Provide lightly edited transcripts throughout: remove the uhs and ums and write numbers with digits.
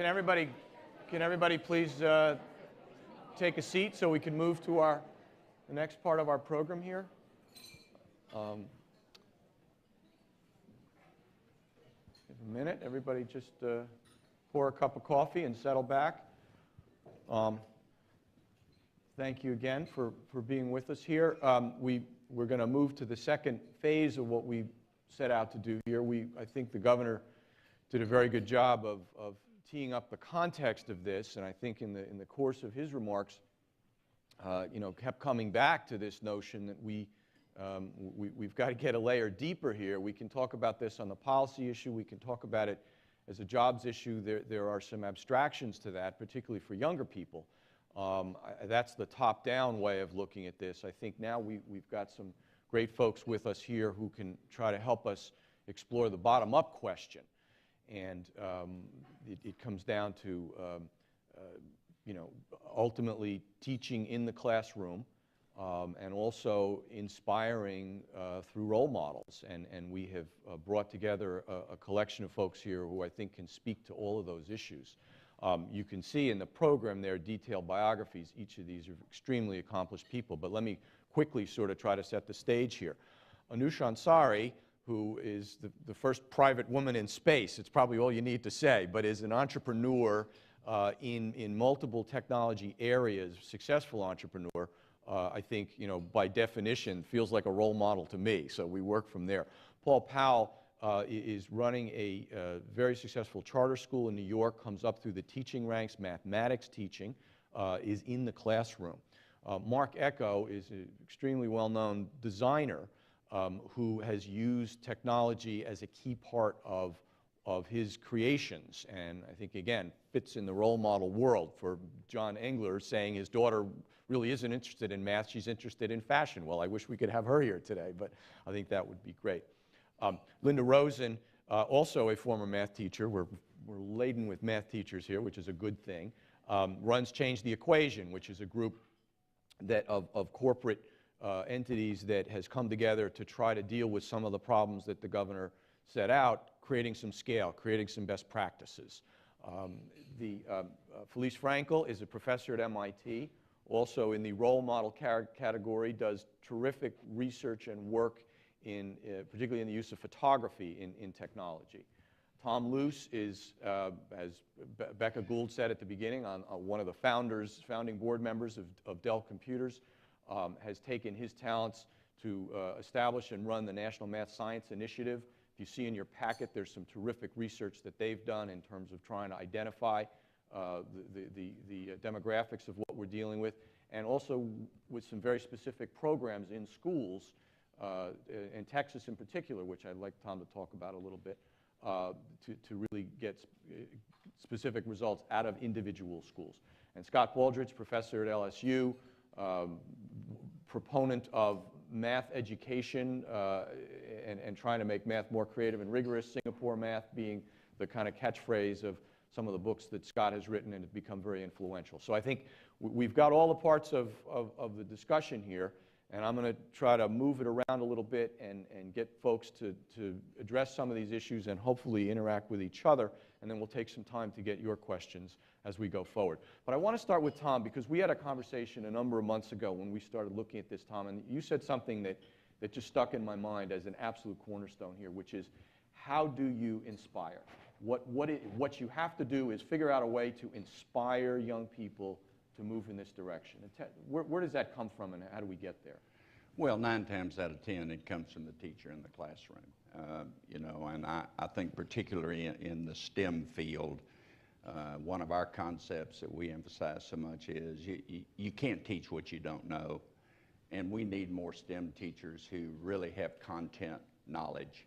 can everybody please take a seat so we can move to the next part of our program here? Give a minute. Everybody just pour a cup of coffee and settle back. Thank you again for being with us here. We're going to move to the second phase of what we set out to do here. I think the governor did a very good job of teeing up the context of this, and I think in the course of his remarks, kept coming back to this notion that we've got to get a layer deeper here. We can talk about this on the policy issue. We can talk about it as a jobs issue. There are some abstractions to that, particularly for younger people. That's the top-down way of looking at this. I think now we've got some great folks with us here who can try to help us explore the bottom-up question. And it comes down to, ultimately teaching in the classroom and also inspiring through role models. And we have brought together a collection of folks here who I think can speak to all of those issues. You can see in the program there detailed biographies. Each of these are extremely accomplished people. But let me quickly sort of try to set the stage here. Anousheh Ansari, who is the first private woman in space, it's probably all you need to say, but is an entrepreneur in multiple technology areas, successful entrepreneur, I think, by definition, feels like a role model to me. So we work from there. Paul Powell is running a very successful charter school in New York, comes up through the teaching ranks, mathematics teaching, is in the classroom. Mark Echo is an extremely well-known designer who has used technology as a key part of his creations, and I think, again, fits in the role model world for John Engler saying his daughter really isn't interested in math, she's interested in fashion. Well, I wish we could have her here today, but I think that would be great. Linda Rosen, also a former math teacher, we're laden with math teachers here, which is a good thing, runs Change the Equation, which is a group of corporate entities that has come together to try to deal with some of the problems that the governor set out, creating some scale, creating some best practices. Felice Frankel is a professor at MIT, also in the role model category, does terrific research and work particularly in the use of photography in technology. Tom Luce is, as Becca Gould said at the beginning, one of the founding board members of Dell Computers, has taken his talents to establish and run the National Math Science Initiative. If you see in your packet, there's some terrific research that they've done in terms of trying to identify the demographics of what we're dealing with, and also with some very specific programs in schools, in Texas in particular, which I'd like Tom to talk about a little bit, to really get specific results out of individual schools. And Scott Baldridge, professor at LSU, proponent of math education and trying to make math more creative and rigorous, Singapore math being the kind of catchphrase of some of the books that Scott has written and have become very influential. So I think we've got all the parts of the discussion here, and I'm going to try to move it around a little bit and get folks to address some of these issues and hopefully interact with each other, and then we'll take some time to get your questions as we go forward. But I want to start with Tom, because we had a conversation a number of months ago when we started looking at this, Tom, and you said something that just stuck in my mind as an absolute cornerstone here, which is, how do you inspire? What you have to do is figure out a way to inspire young people to move in this direction. And where does that come from, and how do we get there? Well, 9 times out of 10, it comes from the teacher in the classroom. And I think particularly in the STEM field, one of our concepts that we emphasize so much is you can't teach what you don't know. And we need more STEM teachers who really have content knowledge.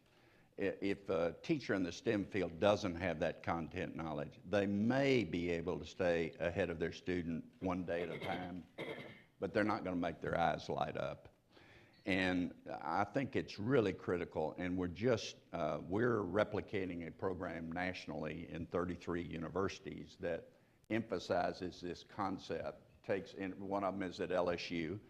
If a teacher in the STEM field doesn't have that content knowledge, they may be able to stay ahead of their student one day at a time, but they're not going to make their eyes light up. And I think it's really critical, and we're replicating a program nationally in 33 universities that emphasizes this concept. One of them is at LSU,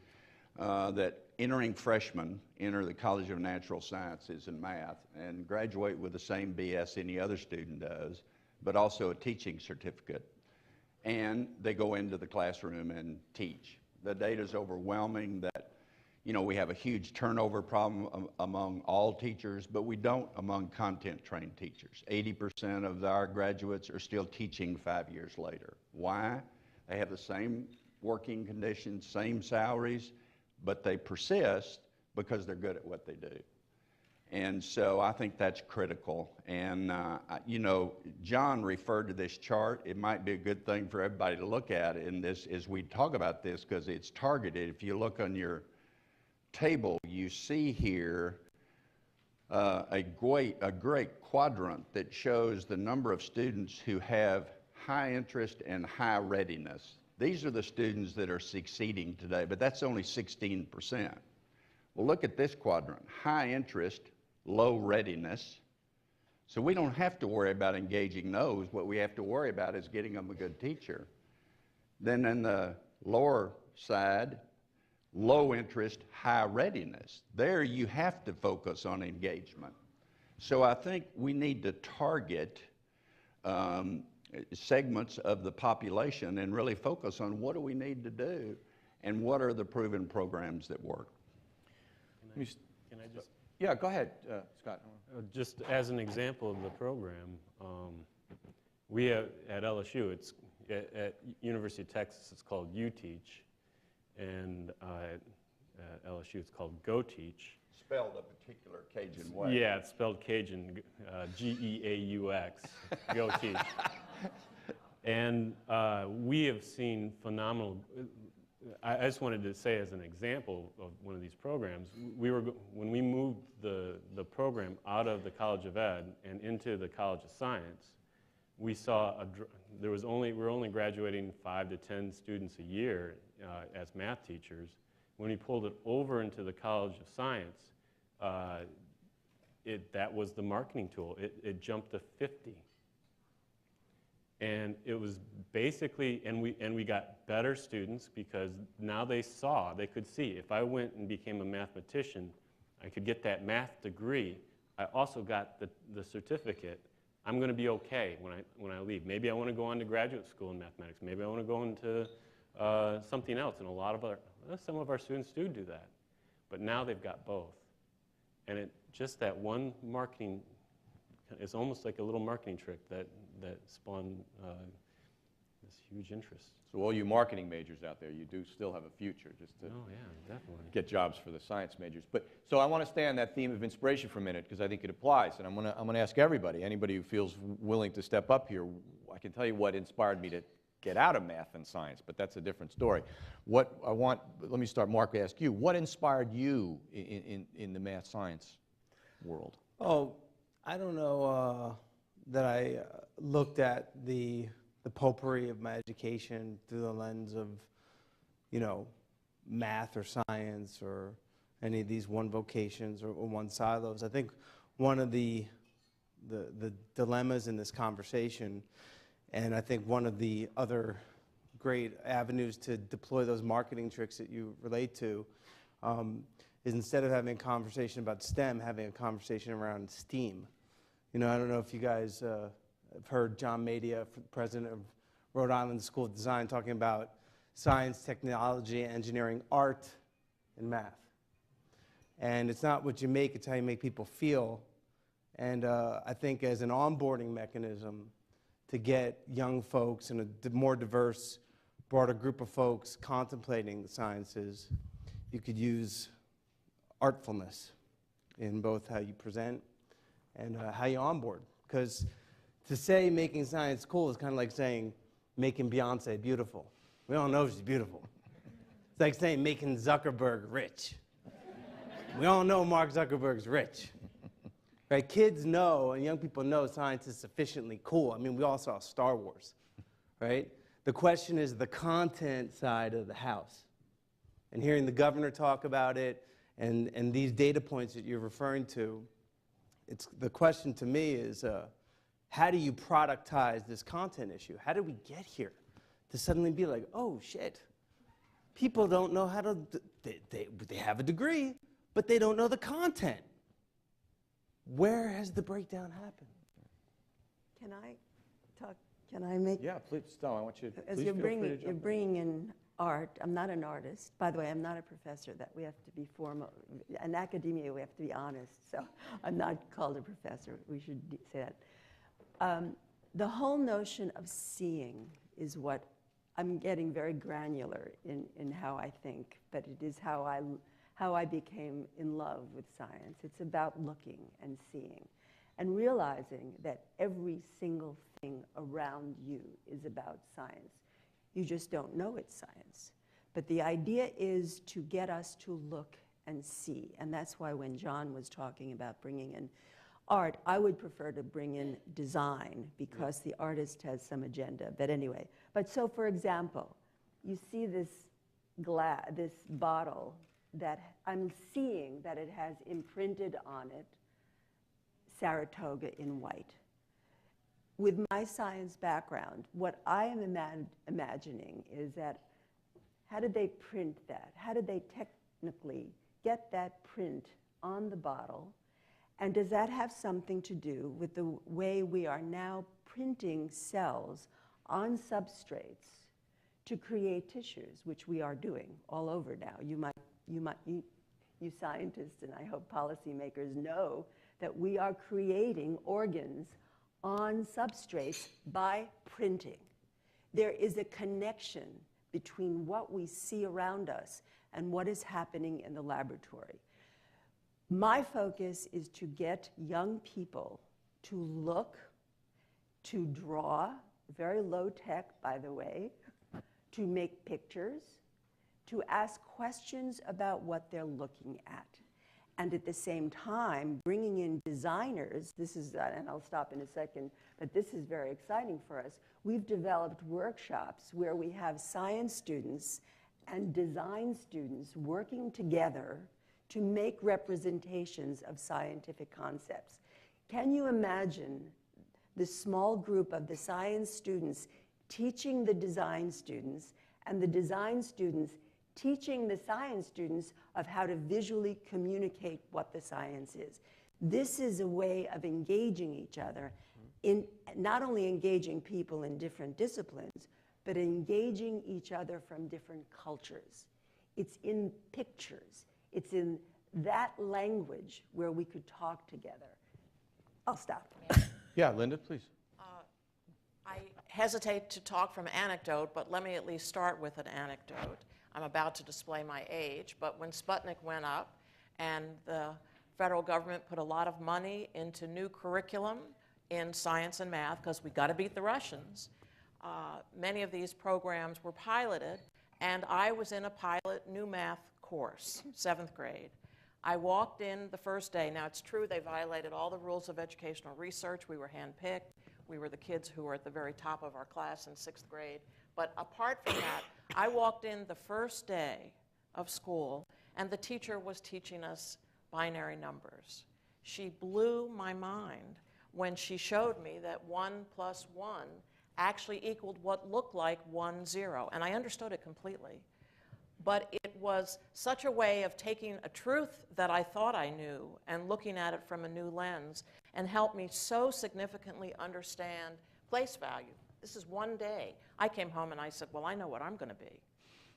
that entering freshmen enter the College of Natural Sciences in math and graduate with the same BS any other student does, but also a teaching certificate. And they go into the classroom and teach. The data is overwhelming that, you know, we have a huge turnover problem among all teachers, but we don't among content-trained teachers. 80% of our graduates are still teaching 5 years later. Why? They have the same working conditions, same salaries, but they persist because they're good at what they do. And so I think that's critical. And, you know, John referred to this chart. It might be a good thing for everybody to look at in this as we talk about this, because it's targeted. If you look on your table, you see here a great quadrant that shows the number of students who have high interest and high readiness. These are the students that are succeeding today, but that's only 16%. Well, look at this quadrant: high interest, low readiness. So we don't have to worry about engaging those. What we have to worry about is getting them a good teacher. Then in the lower side, low interest, high readiness. There you have to focus on engagement. So I think we need to target segments of the population and really focus on what do we need to do and what are the proven programs that work. Can I just? Yeah, go ahead, Scott. Just as an example of the program, we have, at LSU, it's at University of Texas, it's called UTeach, and at LSU, it's called GoTeach. Spelled a particular Cajun way. Yeah, it's spelled Cajun, G-E-A-U-X, GoTeach. And we have seen phenomenal. I just wanted to say, as an example of one of these programs, when we moved the program out of the College of Ed and into the College of Science, we saw we were only graduating 5 to 10 students a year as math teachers. When we pulled it over into the College of Science, that was the marketing tool. It jumped to 50. And it was basically, and we got better students because now they could see, if I went and became a mathematician, I could get that math degree. I also got the certificate. I'm going to be okay when I leave. Maybe I want to go on to graduate school in mathematics. Maybe I want to go into something else. And some of our students do that. But now they've got both. And just that one marketing, it's almost like a little marketing trick that spawned this huge interest. So all you marketing majors out there, you do still have a future just to definitely get jobs for the science majors. But so I want to stay on that theme of inspiration for a minute because I think it applies, and I'm going to ask anybody who feels willing to step up here. I can tell you what inspired me to get out of math and science, but that's a different story. Let me start, Mark, ask you, what inspired you in the math science world? Oh, I don't know that I looked at the potpourri of my education through the lens of, you know, math or science or any of these one vocations or one silos. I think one of the dilemmas in this conversation, and I think one of the other great avenues to deploy those marketing tricks that you relate to, is instead of having a conversation about STEM, having a conversation around STEAM. You know, I don't know if you guys have heard John Madia, president of Rhode Island School of Design, talking about science, technology, engineering, art, and math. And it's not what you make, it's how you make people feel. And I think as an onboarding mechanism to get young folks and a more diverse, broader group of folks contemplating the sciences, you could use artfulness in both how you present and how you onboard. Because to say making science cool is kind of like saying making Beyonce beautiful. We all know she's beautiful. It's like saying making Zuckerberg rich. We all know Mark Zuckerberg's rich. Right? Kids know and young people know science is sufficiently cool. I mean, we all saw Star Wars, right? The question is the content side of the house. And hearing the governor talk about it and these data points that you're referring to, the question to me is, how do you productize this content issue? How did we get here to suddenly be like, oh, shit, people don't know how to, they have a degree, but they don't know the content. Where has the breakdown happened? Can I? talk. Can I make? Yeah, please, Stella, I want you to, As please you're feel free to jump you're in. bringing in art. I'm not an artist. By the way, I'm not a professor. That we have to be formal. In academia, we have to be honest. So I'm not called a professor. We should say that. The whole notion of seeing is what I'm getting very granular in how I think, but it is how I became in love with science. It's about looking and seeing and realizing that every single thing around you is about science. You just don't know it's science. But the idea is to get us to look and see. And that's why when John was talking about bringing in art, I would prefer to bring in design because the artist has some agenda. But anyway, so for example, you see this bottle that I'm seeing that it has imprinted on it Saratoga in white. With my science background, what I am imagining is that how did they print that? How did they technically get that print on the bottle? And does that have something to do with the way we are now printing cells on substrates to create tissues, which we are doing all over now? You scientists and I hope policymakers know that we are creating organs on substrates by printing. There is a connection between what we see around us and what is happening in the laboratory. My focus is to get young people to look, to draw, very low tech, by the way, to make pictures, to ask questions about what they're looking at. And at the same time, bringing in designers, this is, and I'll stop in a second, but this is very exciting for us. We've developed workshops where we have science students and design students working together to make representations of scientific concepts. Can you imagine the small group of the science students teaching the design students and the design students teaching the science students of how to visually communicate what the science is? This is a way of engaging each other, in not only engaging people in different disciplines, but engaging each other from different cultures. It's in pictures. It's in that language where we could talk together. I'll stop. Yeah, Linda, please. I hesitate to talk from anecdote, but let me at least start with an anecdote. I'm about to display my age, but when Sputnik went up and the federal government put a lot of money into new curriculum in science and math, because we got to beat the Russians, many of these programs were piloted, and I was in a pilot new math course, 7th grade. I walked in the first day. Now, it's true they violated all the rules of educational research. We were handpicked. We were the kids who were at the very top of our class in 6th grade. But apart from that, I walked in the first day of school, and the teacher was teaching us binary numbers. She blew my mind when she showed me that 1 plus 1 actually equaled what looked like 1, 0. And I understood it completely. But it was such a way of taking a truth that I thought I knew and looking at it from a new lens, and helped me so significantly understand place value. This is one day. I came home and I said, well, I know what I'm going to be,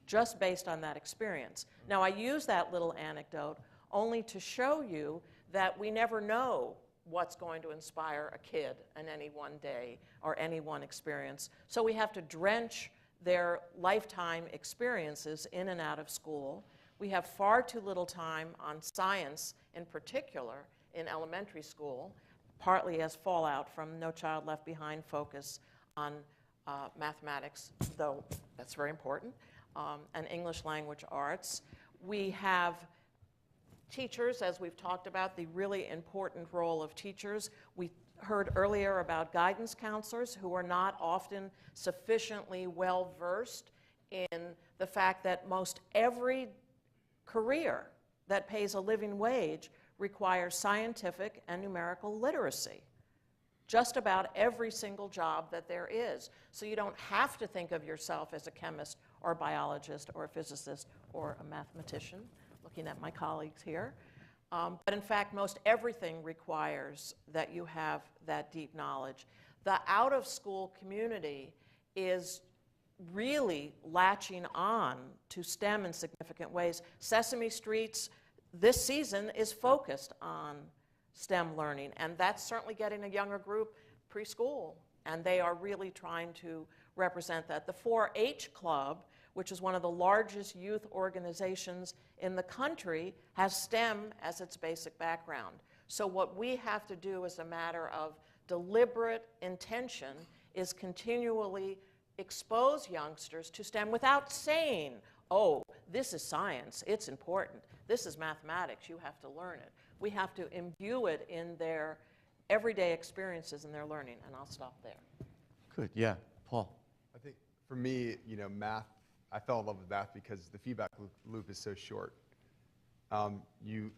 just based on that experience. Now, I use that little anecdote only to show you that we never know what's going to inspire a kid in any one day or any one experience. So we have to drench their lifetime experiences in and out of school. We have far too little time on science, in particular, in elementary school, partly as fallout from No Child Left Behind focus on mathematics, though that's very important, and English language arts. We have teachers, as we've talked about, the really important role of teachers. We heard earlier about guidance counselors who are not often sufficiently well-versed in the fact that most every career that pays a living wage requires scientific and numerical literacy. Just about every single job that there is. So you don't have to think of yourself as a chemist or a biologist or a physicist or a mathematician, looking at my colleagues here. But in fact, most everything requires that you have that deep knowledge. the out-of-school community is really latching on to STEM in significant ways. Sesame Street's this season is focused on STEM learning, and that's certainly getting a younger group preschool, and they are really trying to represent that. The 4-H Club, which is one of the largest youth organizations in the country, has STEM as its basic background. So what we have to do as a matter of deliberate intention is continually expose youngsters to STEM without saying, oh, this is science, it's important. This is mathematics, you have to learn it. We have to imbue it in their everyday experiences in their learning, and I'll stop there. Good, yeah. Paul? I think for me, math, I fell in love with math because the feedback loop is so short. You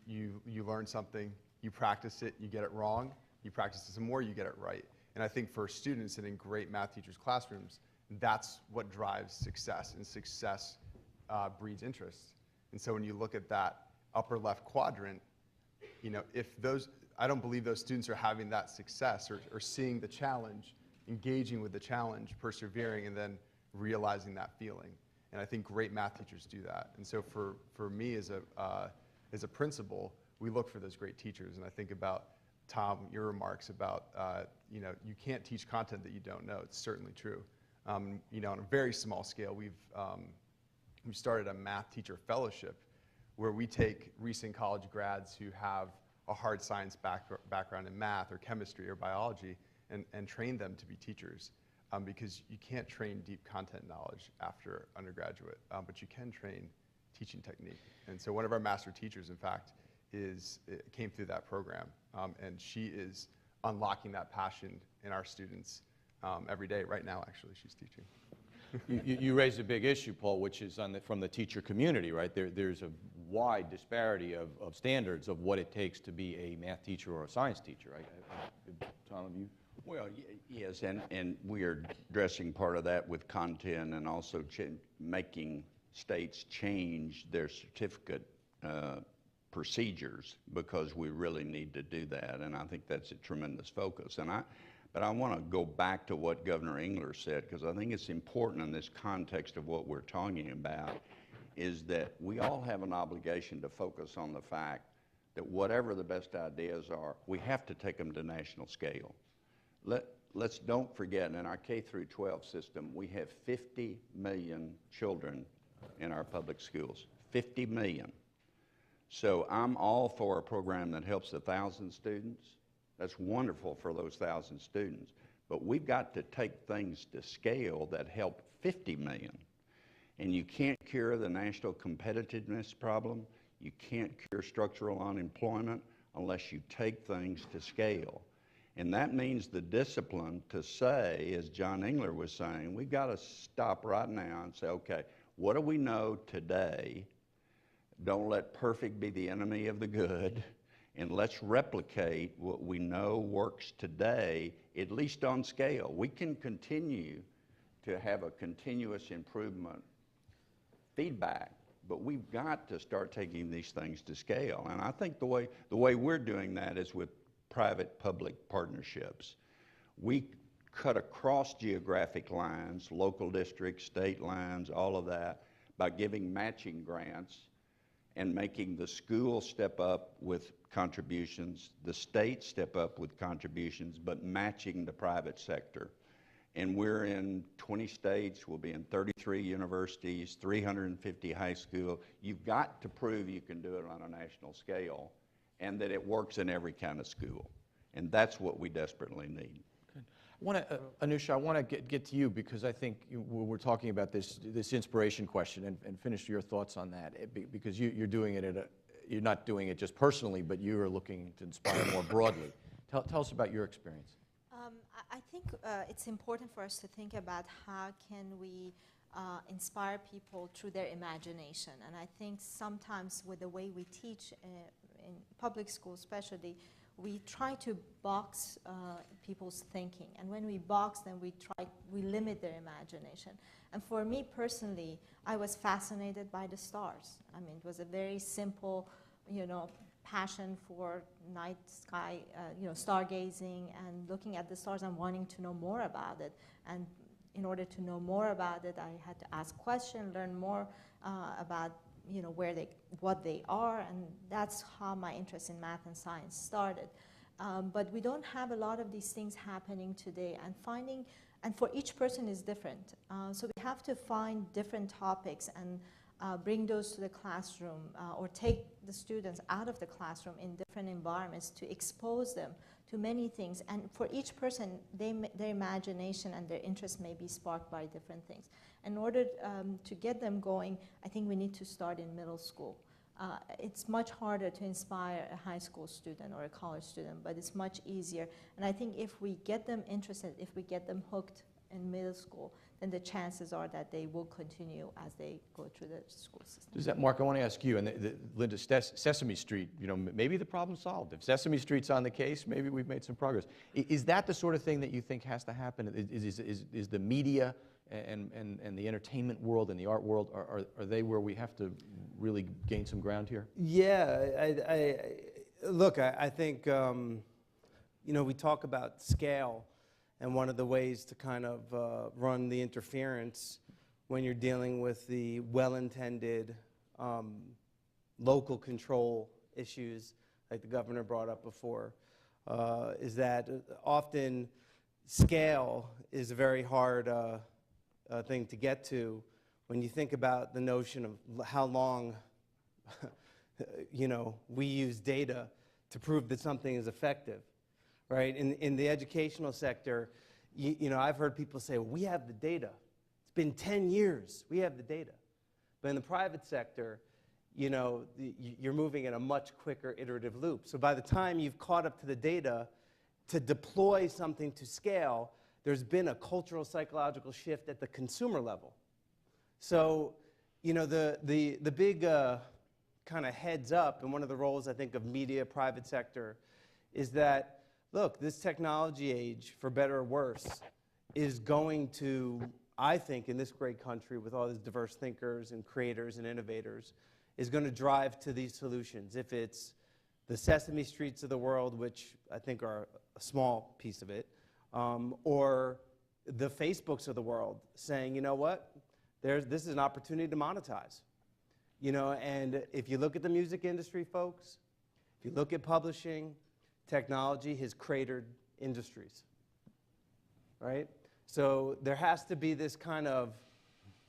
learn something, you practice it, you get it wrong, you practice it some more, you get it right. And I think for students and in great math teachers' classrooms, that's what drives success, and success breeds interest. And so when you look at that upper left quadrant, I don't believe those students are having that success or seeing the challenge, engaging with the challenge, persevering, and then realizing that feeling. And I think great math teachers do that. And so for me as a principal, we look for those great teachers. And I think about, Tom, your remarks about, you can't teach content that you don't know. It's certainly true. On a very small scale, we've started a math teacher fellowship where we take recent college grads who have a hard science background in math or chemistry or biology and train them to be teachers. Because you can't train deep content knowledge after undergraduate, but you can train teaching technique. And so one of our master teachers, in fact, came through that program, and she is unlocking that passion in our students every day. Right now, actually, she's teaching. You raised a big issue, Paul, which is from the teacher community, right? There's a wide disparity of standards of what it takes to be a math teacher or a science teacher, right? Tom, have you? Well, yes, and we are addressing part of that with content and also making states change their certificate procedures, because we really need to do that, and I think that's a tremendous focus. But I want to go back to what Governor Engler said, because I think it's important in this context of what we're talking about, is that we all have an obligation to focus on the fact that whatever the best ideas are, we have to take them to national scale. Let's don't forget, in our K through 12 system, we have 50 million children in our public schools. 50 million. So I'm all for a program that helps 1,000 students. That's wonderful for those 1,000 students. But we've got to take things to scale that help 50 million. And you can't cure the national competitiveness problem. You can't cure structural unemployment unless you take things to scale. And that means the discipline to say, as John Engler was saying, we've got to stop right now and say, okay, what do we know today? Don't let perfect be the enemy of the good. And let's replicate what we know works today, at least on scale. We can continue to have a continuous improvement feedback, but we've got to start taking these things to scale. And I think the way we're doing that is with private-public partnerships. We cut across geographic lines, local districts, state lines, all of that, by giving matching grants and making the school step up with contributions, the state step up with contributions, but matching the private sector. And we're in 20 states, we'll be in 33 universities, 350 high schools. You've got to prove you can do it on a national scale and that it works in every kind of school. And that's what we desperately need. Anousheh, I want to get to you, because I think we're talking about this inspiration question, and finish your thoughts on that, because you're doing it you're not doing it just personally, but you are looking to inspire more broadly. Tell us about your experience. I think it's important for us to think about how can we inspire people through their imagination. And I think sometimes with the way we teach in public schools especially, we try to box people's thinking. And when we box them, we limit their imagination. And for me personally, I was fascinated by the stars. I mean, it was a very simple, passion for night sky, stargazing and looking at the stars and wanting to know more about it. And in order to know more about it, I had to ask questions, learn more about what they are, and that's how my interest in math and science started. But we don't have a lot of these things happening today, and for each person is different. So we have to find different topics and bring those to the classroom or take the students out of the classroom in different environments to expose them to many things. And for each person, their imagination and their interest may be sparked by different things. In order to get them going, I think we need to start in middle school. It's much harder to inspire a high school student or a college student, but it's much easier. And I think if we get them interested, if we get them hooked in middle school, then the chances are that they will continue as they go through the school system. Does that, Mark, I want to ask you, and Linda, Sesame Street, maybe the problem's solved. If Sesame Street's on the case, maybe we've made some progress. Is that the sort of thing that you think has to happen? Is the media and the entertainment world and the art world, are they where we have to really gain some ground here? Yeah, I think, we talk about scale, and one of the ways to kind of run the interference when you're dealing with the well-intended local control issues, like the governor brought up before, is that often scale is a very hard thing to get to when you think about the notion of how long we use data to prove that something is effective, right? In the educational sector, I've heard people say, well, we have the data. It's been 10 years. We have the data. But in the private sector, you're moving in a much quicker iterative loop. So by the time you've caught up to the data to deploy something to scale, there's been a cultural psychological shift at the consumer level. So, the big kind of heads up, and one of the roles, I think, of media, private sector, is that, look, this technology age, for better or worse, is going to, I think, in this great country with all these diverse thinkers and creators and innovators, is going to drive to these solutions. If it's the Sesame Streets of the world, which I think are a small piece of it, or the Facebooks of the world saying, you know what, this is an opportunity to monetize. And if you look at the music industry, folks, if you look at publishing, technology has cratered industries, right? So there has to be this kind of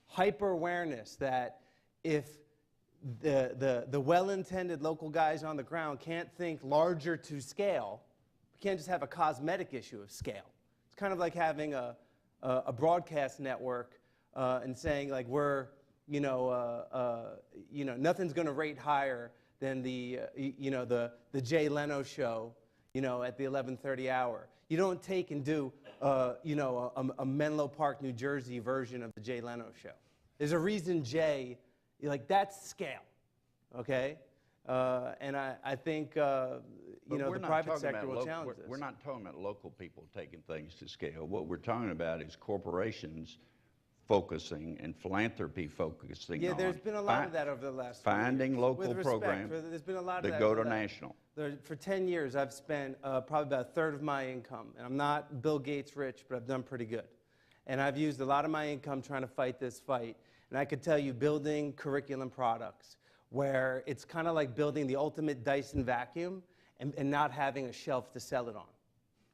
hyper-awareness that if the well-intended local guys on the ground can't think larger to scale, we can't just have a cosmetic issue of scale. It's kind of like having a broadcast network and saying, like, we're, nothing's going to rate higher than the Jay Leno show, at the 11:30 hour. You don't take and do, a Menlo Park, New Jersey version of the Jay Leno show. There's a reason Jay, that's scale, okay? And I think, the private sector will challenge this. We're not talking about local people taking things to scale. What we're talking about is corporations focusing and philanthropy focusing on. There's been a lot of that over the last finding years. local programs there's been a lot of that that go to national. For 10 years, I've spent probably about a third of my income, and I'm not Bill Gates rich, but I've done pretty good. And I've used a lot of my income trying to fight this fight. And I could tell you, building curriculum products, where it's kind of like building the ultimate Dyson vacuum and not having a shelf to sell it on.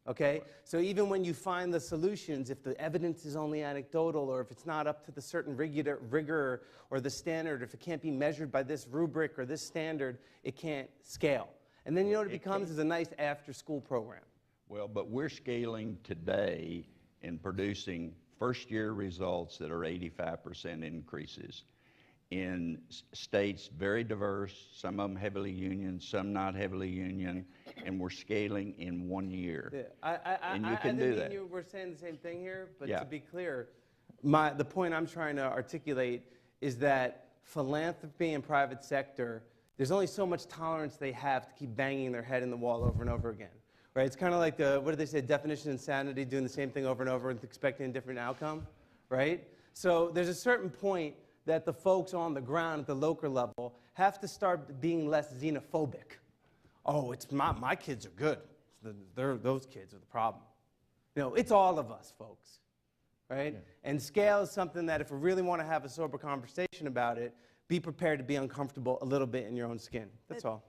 Okay? So even when you find the solutions, if the evidence is only anecdotal, or if it's not up to the certain rigor or the standard, if it can't be measured by this rubric or this standard, it can't scale. And then what it becomes is a nice after-school program. Well, but we're scaling today in producing first-year results that are 85% increases in states very diverse, some of them heavily union, some not heavily union, and we're scaling in 1 year. Yeah. And you can do that. We're saying the same thing here, but Yeah. to be clear, the point I'm trying to articulate is that philanthropy and private sector, there's only so much tolerance they have to keep banging their head in the wall over and over again. Right? It's kind of like what do they say, definition of insanity, doing the same thing over and over and expecting a different outcome, right? So there's a certain point that the folks on the ground at the local level have to start being less xenophobic, oh, it's my kids are good. Those kids are the problem. It's all of us, folks, right? Yeah. And scale is something that if we really want to have a sober conversation about it, be prepared to be uncomfortable a little bit in your own skin. That's all.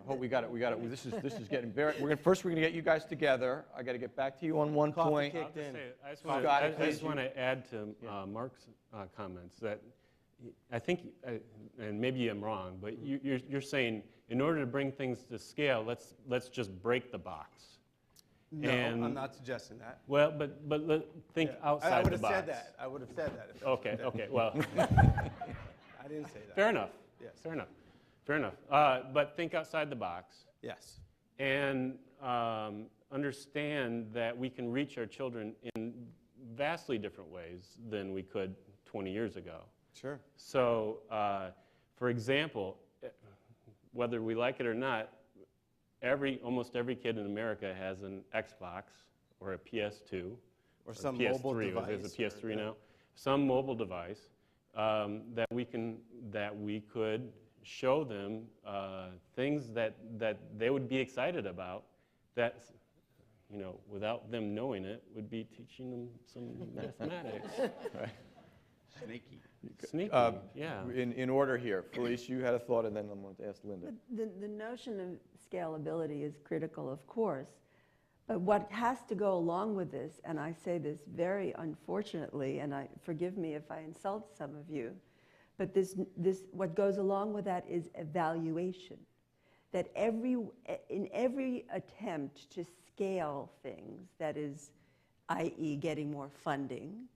Oh, we got it. This is getting very. First, we're going to get you guys together. I got to get back to you on one point. I just want to add to Mark's comments that I think, and maybe I'm wrong, but you're saying in order to bring things to scale, let's just break the box. No, I'm not suggesting that. Well, but think outside the box. I would have said that. Okay, well. I didn't say that. Fair enough. Yes. Fair enough. But think outside the box. Yes. And understand that we can reach our children in vastly different ways than we could 20 years ago. Sure. So, for example, whether we like it or not, almost every kid in America has an Xbox or a PS2 or some PS3, mobile device. There's a PS3 now. Some mobile device that we could show them things that they would be excited about that, without them knowing it, would be teaching them some mathematics. Right? Sneaky, yeah. In order here, Felice, you had a thought, and then I'm going to ask Linda. The notion of scalability is critical, of course, but what has to go along with this, and I say this very unfortunately, and forgive me if I insult some of you, but what goes along with that is evaluation. That in every attempt to scale things, that is, i.e. getting more funding,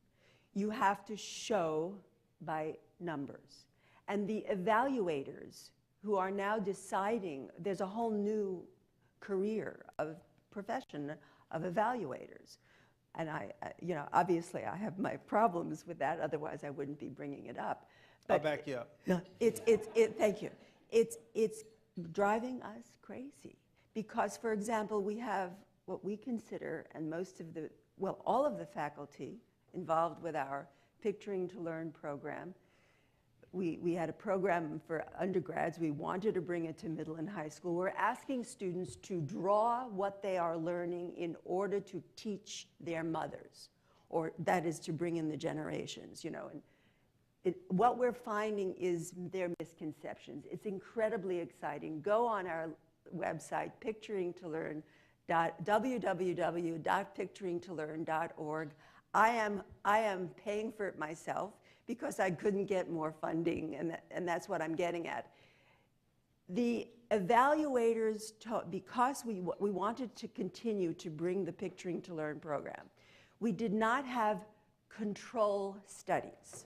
you have to show by numbers. And the evaluators who are now deciding, there's a whole new career of profession of evaluators. And obviously I have my problems with that, otherwise I wouldn't be bringing it up. But I'll back you up. Thank you. It's driving us crazy because, for example, we have what we consider, and all of the faculty involved with our Picturing to Learn program. We had a program for undergrads. We wanted to bring it to middle and high school. We're asking students to draw what they are learning in order to teach their mothers, or that is to bring in the generations, And what we're finding is their misconceptions. It's incredibly exciting. Go on our website, www.picturingtolearn.org. I am paying for it myself because I couldn't get more funding, and that's what I'm getting at. The evaluators, because we wanted to continue to bring the Picturing to Learn program, we did not have control studies.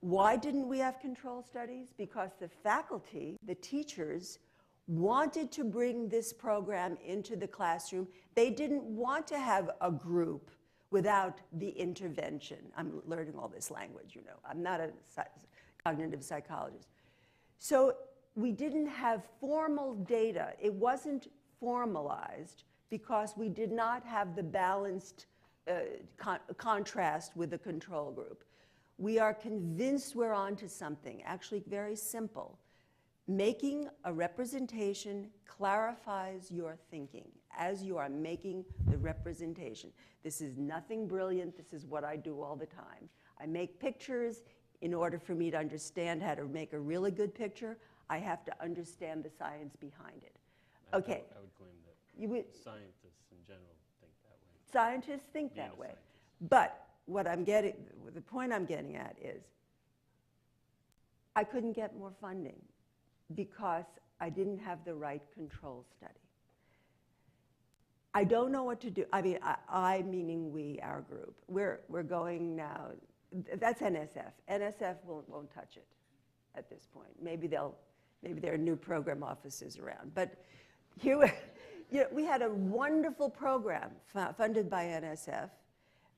Why didn't we have control studies? Because the faculty, the teachers, wanted to bring this program into the classroom. They didn't want to have a group without the intervention. I'm learning all this language, I'm not a cognitive psychologist. So we didn't have formal data. It wasn't formalized because we did not have the balanced contrast with the control group. We are convinced we're onto something, actually very simple. Making a representation clarifies your thinking as you are making the representation. This is nothing brilliant. This is what I do all the time. I make pictures. In order for me to understand how to make a really good picture, I have to understand the science behind it. Okay. I would claim that scientists in general think that way. Scientists think that way. But the point I'm getting at is I couldn't get more funding because I didn't have the right control study. I don't know what to do. I mean, I meaning we, our group. We're going now. That's NSF. NSF won't touch it at this point. Maybe there are new program offices around. But here, we had a wonderful program funded by NSF.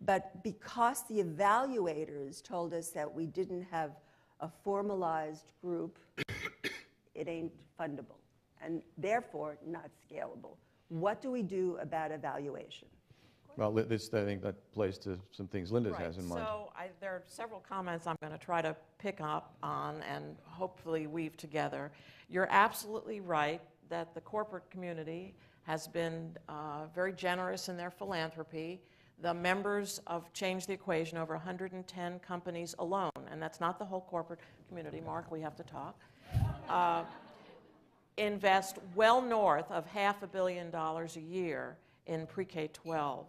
But because the evaluators told us that we didn't have a formalized group, it ain't fundable, and therefore not scalable. What do we do about evaluation? Well, I think that plays to some things Linda has in mind. So there are several comments I'm going to try to pick up on and hopefully weave together. You're absolutely right that the corporate community has been very generous in their philanthropy. The members of Change the Equation, over 110 companies alone, and that's not the whole corporate community, Mark, we have to talk, invest well north of $500 million a year in pre-K-12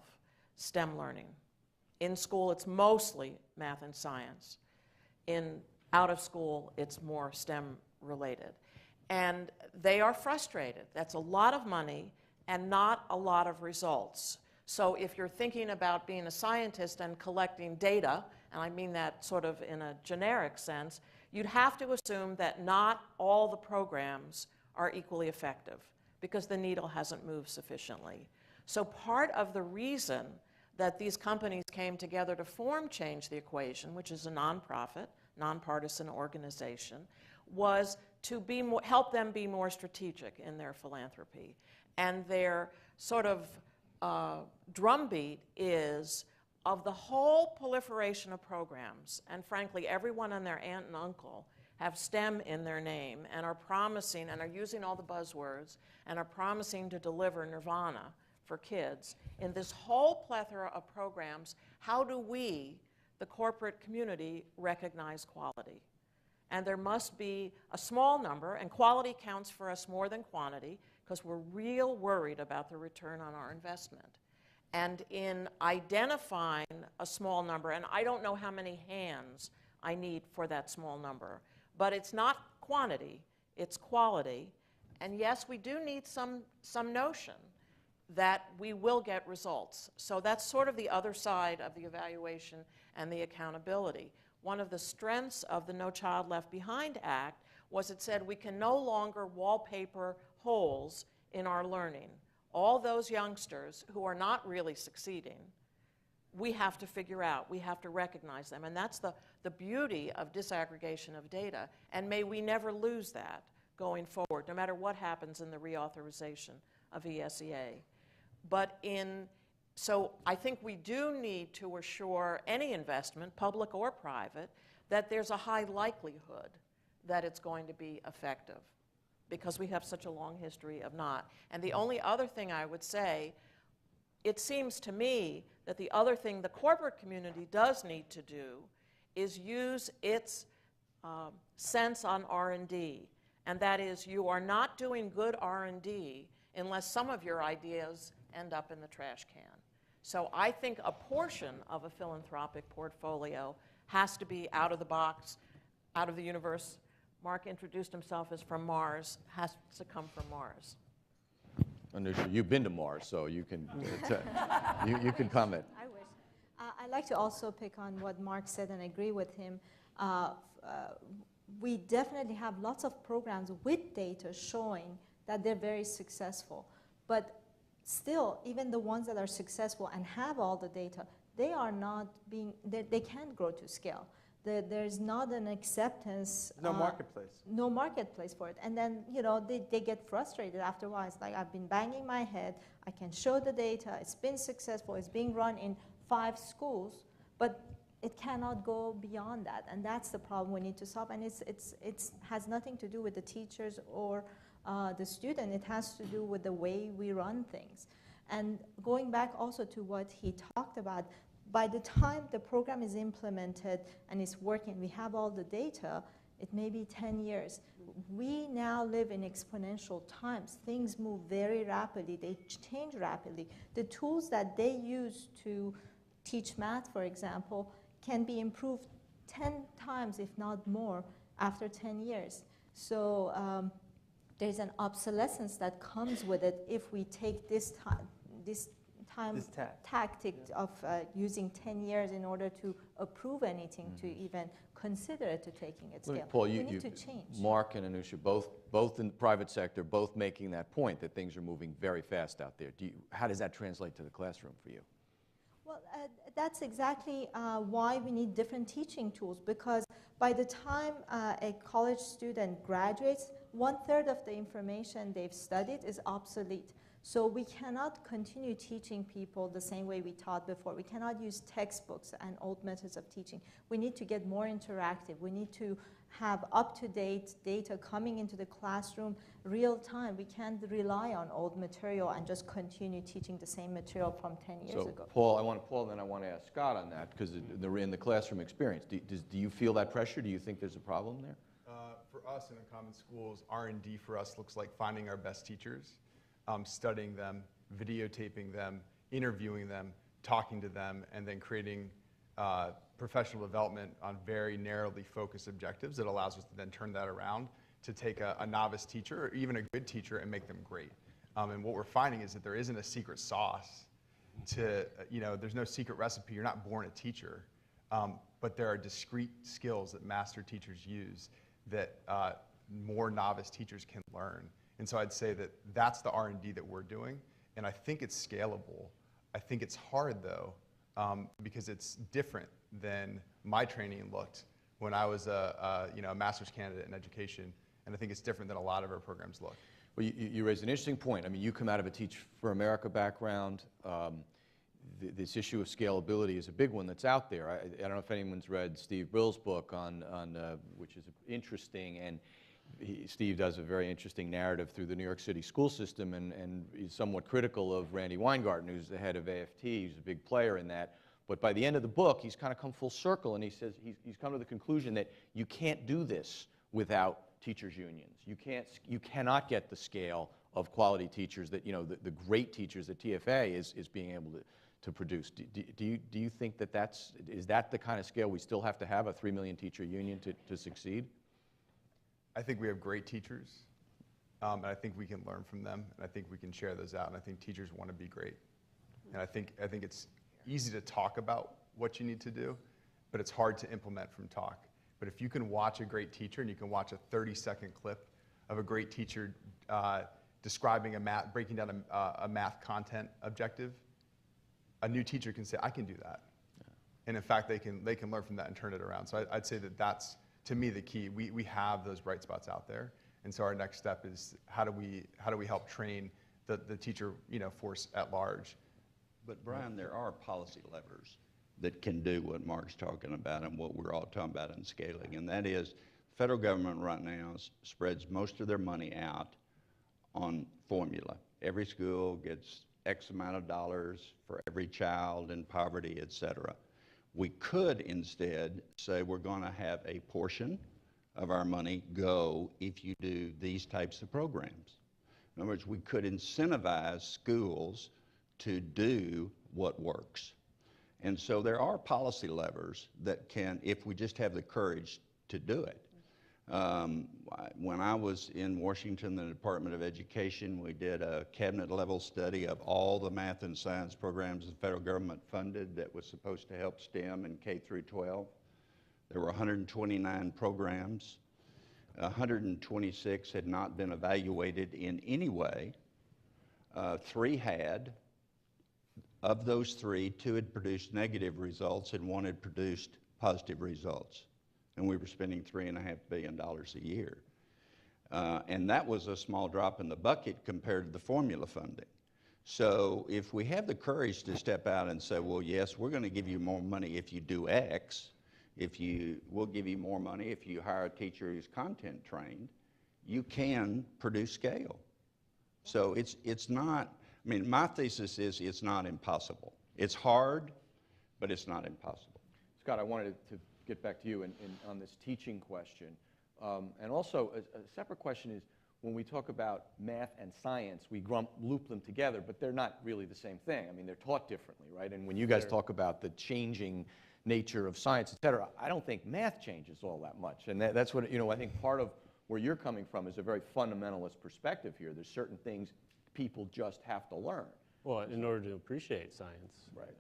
STEM learning. In school, it's mostly math and science. Out of school, it's more STEM related. And they are frustrated. That's a lot of money and not a lot of results. So if you're thinking about being a scientist and collecting data, and I mean that sort of in a generic sense, you'd have to assume that not all the programs are equally effective because the needle hasn't moved sufficiently. So part of the reason that these companies came together to form Change the Equation, which is a nonprofit, nonpartisan organization, was to help them be more strategic in their philanthropy. And their sort of drumbeat is of the whole proliferation of programs, and frankly, everyone and their aunt and uncle have STEM in their name and are promising and are using all the buzzwords and are promising to deliver nirvana for kids. In this whole plethora of programs, how do we, the corporate community, recognize quality? And there must be a small number, and quality counts for us more than quantity, because we're real worried about the return on our investment. And in identifying a small number, and I don't know how many hands I need for that small number, but it's not quantity, it's quality. And yes, we do need some notion that we will get results. So that's sort of the other side of the evaluation and the accountability. One of the strengths of the No Child Left Behind Act was it said we can no longer wallpaper holes in our learning. All those youngsters who are not really succeeding, we have to figure out, we have to recognize them. And that's the beauty of disaggregation of data. And may we never lose that going forward, no matter what happens in the reauthorization of ESEA. So I think we do need to assure any investment, public or private, that there's a high likelihood that it's going to be effective, because we have such a long history of not. And the only other thing I would say, it seems to me that the other thing the corporate community does need to do is use its sense on R&D. And that is, you are not doing good R&D unless some of your ideas end up in the trash can. So I think a portion of a philanthropic portfolio has to be out of the box, out of the universe. Mark introduced himself as from Mars, has to come from Mars. Anousheh, you've been to Mars, so you can, you can comment. I wish. I'd like to also pick on what Mark said and agree with him. We definitely have lots of programs with data showing that they're very successful. But still, even the ones that are successful and have all the data, they are not being, they can't grow to scale. There's not an acceptance. No marketplace. No marketplace for it. And then, you know, they get frustrated after a while. It's like, I've been banging my head. I can show the data. It's been successful. It's being run in 5 schools. But it cannot go beyond that. And that's the problem we need to solve. And it has nothing to do with the teachers or the student. It has to do with the way we run things. And going back also to what he talked about, by the time the program is implemented and it's working, we have all the data, it may be 10 years. We now live in exponential times. Things move very rapidly. They change rapidly. The tools that they use to teach math, for example, can be improved 10 times, if not more, after 10 years. So there's an obsolescence that comes with it if we take this tactic of using 10 years in order to approve anything, to even consider it, to taking it scale. Paul, we need to change. Mark and Anousheh, both in the private sector, both making that point that things are moving very fast out there. How does that translate to the classroom for you? Well, that's exactly why we need different teaching tools, because by the time a college student graduates, 1/3 of the information they've studied is obsolete. So we cannot continue teaching people the same way we taught before. We cannot use textbooks and old methods of teaching. We need to get more interactive. We need to have up-to-date data coming into the classroom real time. We can't rely on old material and just continue teaching the same material from 10 years ago. Paul, then I want to ask Scott on that, because they're in the classroom experience. Do you feel that pressure? Do you think there's a problem there? For us in Uncommon Schools, R&D for us looks like finding our best teachers, studying them, videotaping them, interviewing them, talking to them, and then creating professional development on very narrowly focused objectives that allows us to then turn that around to take a novice teacher or even a good teacher and make them great. And what we're finding is that there isn't a secret sauce to, there's no secret recipe. You're not born a teacher, but there are discrete skills that master teachers use that more novice teachers can learn. And so I'd say that that's the R&D that we're doing, and I think it's scalable. I think it's hard, though, because it's different than my training looked when I was a master's candidate in education, and I think it's different than a lot of our programs look. Well, you raised an interesting point. I mean, you come out of a Teach for America background. This issue of scalability is a big one that's out there. I don't know if anyone's read Steve Brill's book on which is interesting, and Steve does a very interesting narrative through the New York City school system, and he's somewhat critical of Randy Weingarten, who's the head of AFT. He's a big player in that. But by the end of the book, he's kind of come full circle, and he says he's come to the conclusion that you can't do this without teachers' unions. You cannot get the scale of quality teachers that, the great teachers that TFA is being able to produce. Do you think that is that the kind of scale we still have to have, a 3 million teacher union to succeed? I think we have great teachers, and I think we can learn from them, and I think we can share those out, and I think teachers want to be great. And I think it's easy to talk about what you need to do, but it's hard to implement from talk. But if you can watch a great teacher, and you can watch a 30-second clip of a great teacher describing breaking down a math content objective, a new teacher can say, I can do that. Yeah. And in fact, they can learn from that and turn it around. So I'd say that that's, to me, the key. We have those bright spots out there, and so our next step is how do we help train the teacher force at large. But Brian, there are policy levers that can do what Mark's talking about and what we're all talking about in scaling, and that is the federal government right now spreads most of their money out on formula. Every school gets X amount of dollars for every child in poverty, et cetera. We could instead say we're going to have a portion of our money go if you do these types of programs. In other words, we could incentivize schools to do what works. And so there are policy levers that can, if we just have the courage to do it. When I was in Washington, the Department of Education, we did a cabinet level study of all the math and science programs the federal government funded that was supposed to help STEM in K through 12. There were 129 programs. 126 had not been evaluated in any way. 3 had. Of those 3, 2 had produced negative results and 1 had produced positive results. And we were spending $3.5 billion a year. And that was a small drop in the bucket compared to the formula funding. So if we have the courage to step out and say, well, yes, we're going to give you more money if you do X, we'll give you more money if you hire a teacher who's content trained, you can produce scale. So it's not, I mean, my thesis is it's not impossible. It's hard, but it's not impossible. Scott, I wanted to get back to you on this teaching question. And also, a separate question is, when we talk about math and science, we loop them together, but they're not really the same thing. I mean, they're taught differently, right? And when you guys talk about the changing nature of science, et cetera, I don't think math changes all that much. And that's what, I think part of where you're coming from is a very fundamentalist perspective here. There's certain things people just have to learn. Well, in order to appreciate science, right.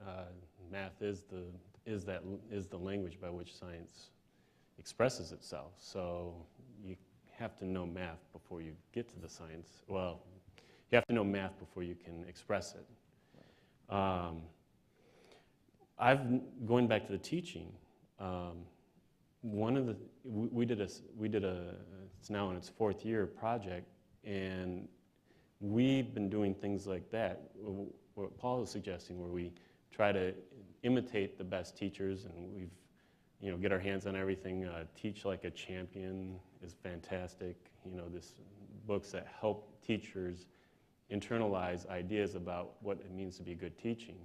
Math is the language by which science expresses itself. So you have to know math before you get to the science. Well, you have to know math before you can express it. Going back to the teaching, we did it's now in its 4th year project, and we've been doing things like that, what Paul is suggesting, where we try to imitate the best teachers, and we've you know, get our hands on everything. Teach Like a Champion is fantastic. You know, this books that help teachers internalize ideas about what it means to be good teaching.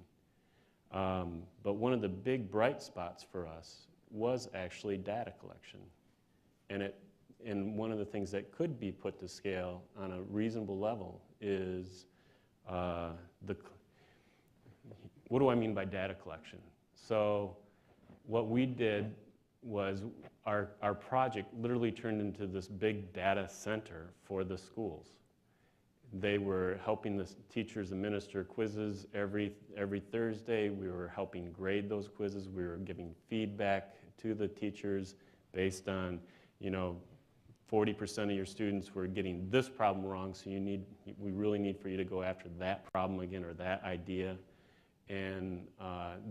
But one of the big bright spots for us was actually data collection. And one of the things that could be put to scale on a reasonable level is what do I mean by data collection? So what we did was our project literally turned into this big data center for the schools. They were helping the teachers administer quizzes every Thursday. We were helping grade those quizzes. We were giving feedback to the teachers based on, you know, 40% of your students were getting this problem wrong, so we really need for you to go after that problem again or that idea, and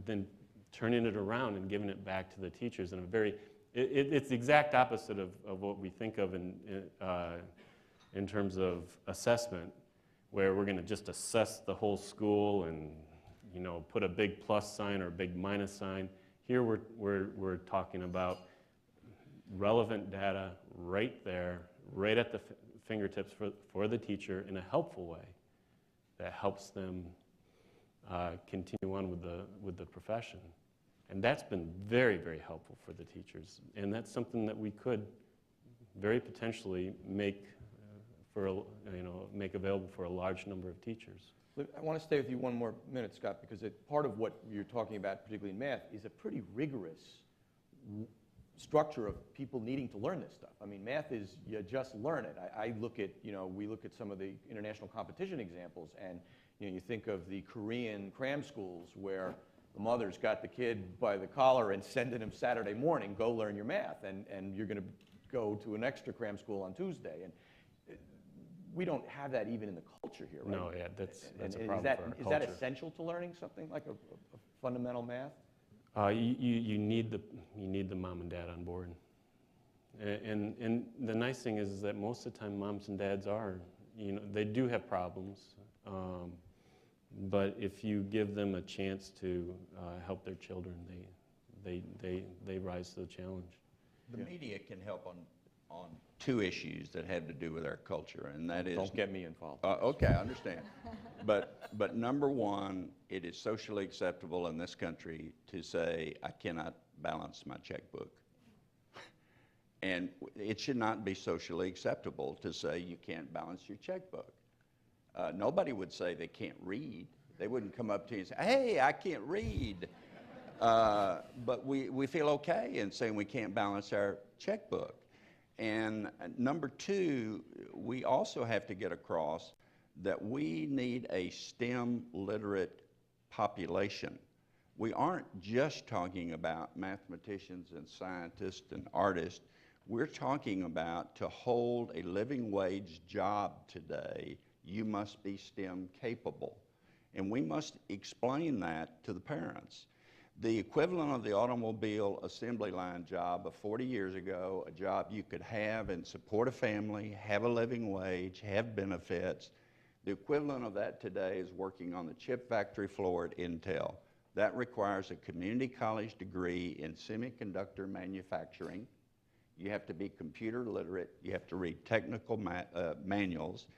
then turning it around and giving it back to the teachers in a very, it's the exact opposite of what we think of in terms of assessment, where we're going to just assess the whole school and, you know, put a big plus sign or a big minus sign. Here we're talking about relevant data right there, right at the fingertips for the teacher in a helpful way that helps them continue on with the profession. And that's been very, very helpful for the teachers. And that's something that we could very potentially make make available for a large number of teachers. I want to stay with you one more minute, Scott, because part of what you're talking about, particularly in math, is a pretty rigorous structure of people needing to learn this stuff. I mean, math is, you just learn it. I look at, you know, we look at some of the international competition examples, and, you know, you think of the Korean cram schools where the mother's got the kid by the collar and sending him Saturday morning, go learn your math, and you're going to go to an extra cram school on Tuesday. And we don't have that even in the culture here, right? No, yeah, that's a problem is that, for our is culture. that essential to learning something like a fundamental math? You need the mom and dad on board, and the nice thing is that most of the time moms and dads are, you know, they do have problems, but if you give them a chance to help their children, they rise to the challenge. The media can help on two issues that have to do with our culture, and that is... Don't get me involved. Okay, I understand. But number one, it is socially acceptable in this country to say, I cannot balance my checkbook. And it should not be socially acceptable to say you can't balance your checkbook. Nobody would say they can't read. They wouldn't come up to you and say, hey, I can't read. But we feel okay in saying we can't balance our checkbook. And number two, we also have to get across that we need a STEM literate population. We aren't just talking about mathematicians and scientists and artists. We're talking about, to hold a living wage job today, you must be STEM capable. And we must explain that to the parents. The equivalent of the automobile assembly line job of 40 years ago, a job you could have and support a family, have a living wage, have benefits. The equivalent of that today is working on the chip factory floor at Intel. That requires a community college degree in semiconductor manufacturing. You have to be computer literate. You have to read technical manuals.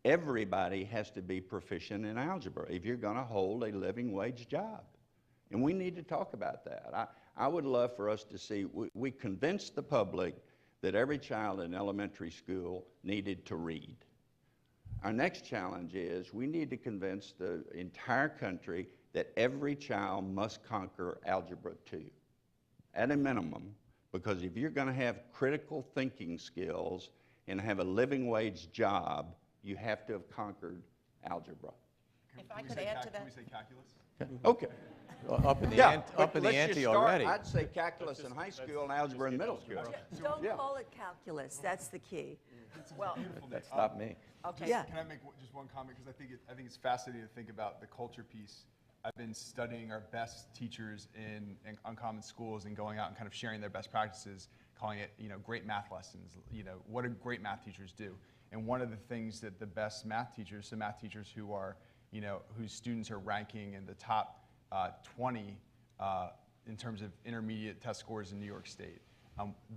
Everybody has to be proficient in algebra if you're going to hold a living wage job. And we need to talk about that. I would love for us to see, we convinced the public that every child in elementary school needed to read. Our next challenge is we need to convince the entire country that every child must conquer Algebra 2 at a minimum, because if you're going to have critical thinking skills and have a living wage job, you have to have conquered algebra. If I could add to that. Can we say calculus? Okay. Up in the but let's ante just start. already. I'd say calculus in high school and algebra in middle school. Don't call it calculus, that's the key. Well, That stopped me. okay. Yeah. Can I make just one comment? Because I think it's fascinating to think about the culture piece. I've been studying our best teachers in uncommon schools and going out and kind of sharing their best practices, calling it, you know, great math lessons. You know, what do great math teachers do? And one of the things that the best math teachers, so math teachers who are, you know, whose students are ranking in the top 20 in terms of intermediate test scores in New York State.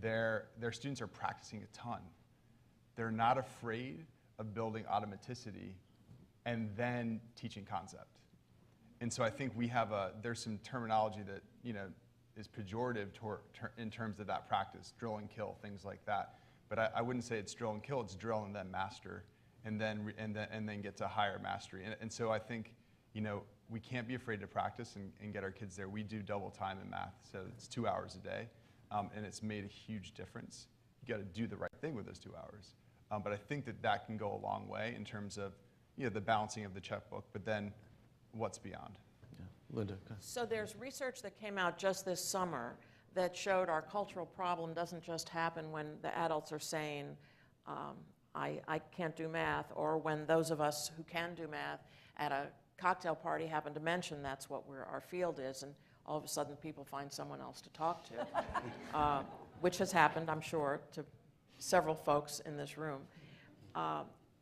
Their students are practicing a ton. They're not afraid of building automaticity and then teaching concept. And so I think we have there's some terminology that, is pejorative in terms of that practice, drill and kill, things like that. But I wouldn't say it's drill and kill, it's drill and then master, and then get to higher mastery. And so I think, we can't be afraid to practice and get our kids there. We do double time in math, so it's 2 hours a day, and it's made a huge difference. You got to do the right thing with those 2 hours. But I think that can go a long way in terms of, the balancing of the checkbook, but then what's beyond. Yeah. Linda. So there's research that came out just this summer that showed our cultural problem doesn't just happen when the adults are saying, I can't do math, or when those of us who can do math at a cocktail party happen to mention that's what our field is, and all of a sudden people find someone else to talk to, which has happened, I'm sure, to several folks in this room.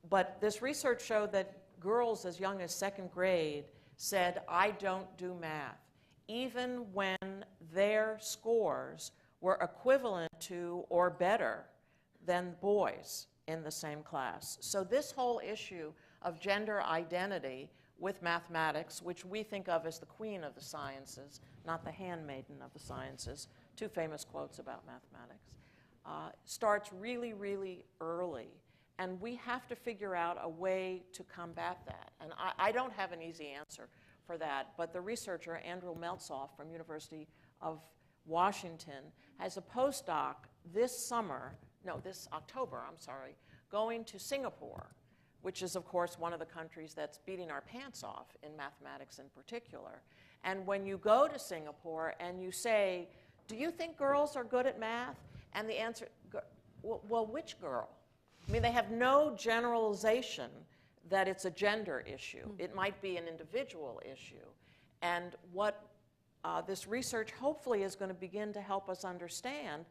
But this research showed that girls as young as 2nd grade said, I don't do math, even when their scores were equivalent to or better than boys in the same class. So this whole issue of gender identity with mathematics, which we think of as the queen of the sciences, not the handmaiden of the sciences, 2 famous quotes about mathematics, starts really, really early. And we have to figure out a way to combat that. And I don't have an easy answer for that, but the researcher, Andrew Meltzoff from University of Washington, has a postdoc this October, going to Singapore, which is, of course, one of the countries that's beating our pants off in mathematics in particular. And when you go to Singapore and you say, do you think girls are good at math? And the answer, well, which girl? I mean, they have no generalization that it's a gender issue. It might be an individual issue. And what this research hopefully is going to begin to help us understand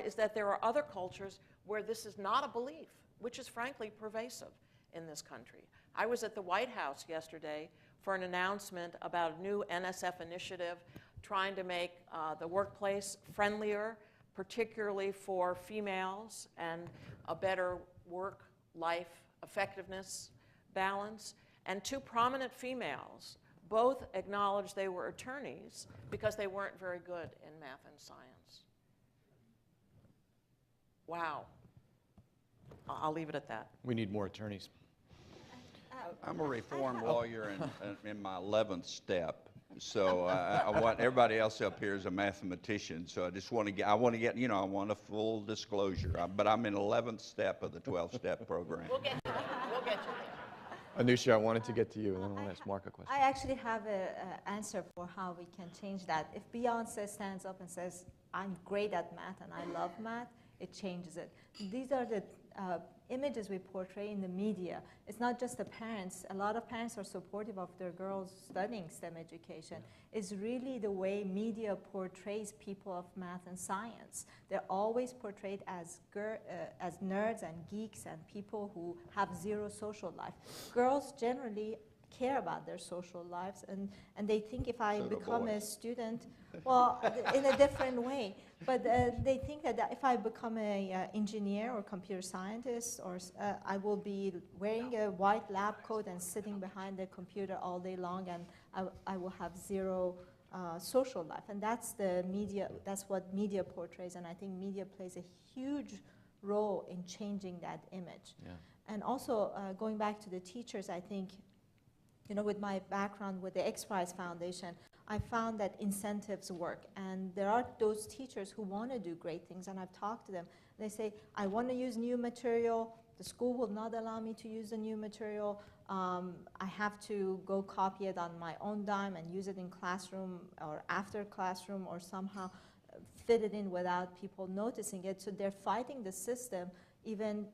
is that there are other cultures where this is not a belief, which is frankly pervasive in this country. I was at the White House yesterday for an announcement about a new NSF initiative trying to make the workplace friendlier, particularly for females, and a better work-life effectiveness balance. And 2 prominent females both acknowledged they were attorneys because they weren't very good in math and science. Wow. I'll leave it at that. We need more attorneys. I'm a reformed lawyer in my 11th step. So I want everybody else up here is a mathematician. So I just want to get, I want a full disclosure. But I'm in 11th step of the 12-step program. We'll get you there. We'll get you there. Anousheh, I wanted to get to you, and then I want to ask Mark a question. I actually have an answer for how we can change that. If Beyonce stands up and says, I'm great at math and I love math, it changes it. These are the images we portray in the media. It's not just the parents. A lot of parents are supportive of their girls studying STEM education. It's really the way media portrays people of math and science. They're always portrayed as nerds and geeks and people who have zero social life. Girls generally care about their social lives, and they think if I become a student, well, in a different way, but they think that if I become an engineer or computer scientist, or I will be wearing a white lab coat and sitting behind the computer all day long, and I will have zero social life. And that's the media, that's what media portrays, and I think media plays a huge role in changing that image. Yeah. And also, going back to the teachers, I think, with my background with the X Prize Foundation, I found that incentives work. And there are those teachers who want to do great things, and I've talked to them. They say, I want to use new material. The school will not allow me to use the new material. I have to go copy it on my own dime and use it in classroom or after classroom, or somehow fit it in without people noticing it. So they're fighting the system, even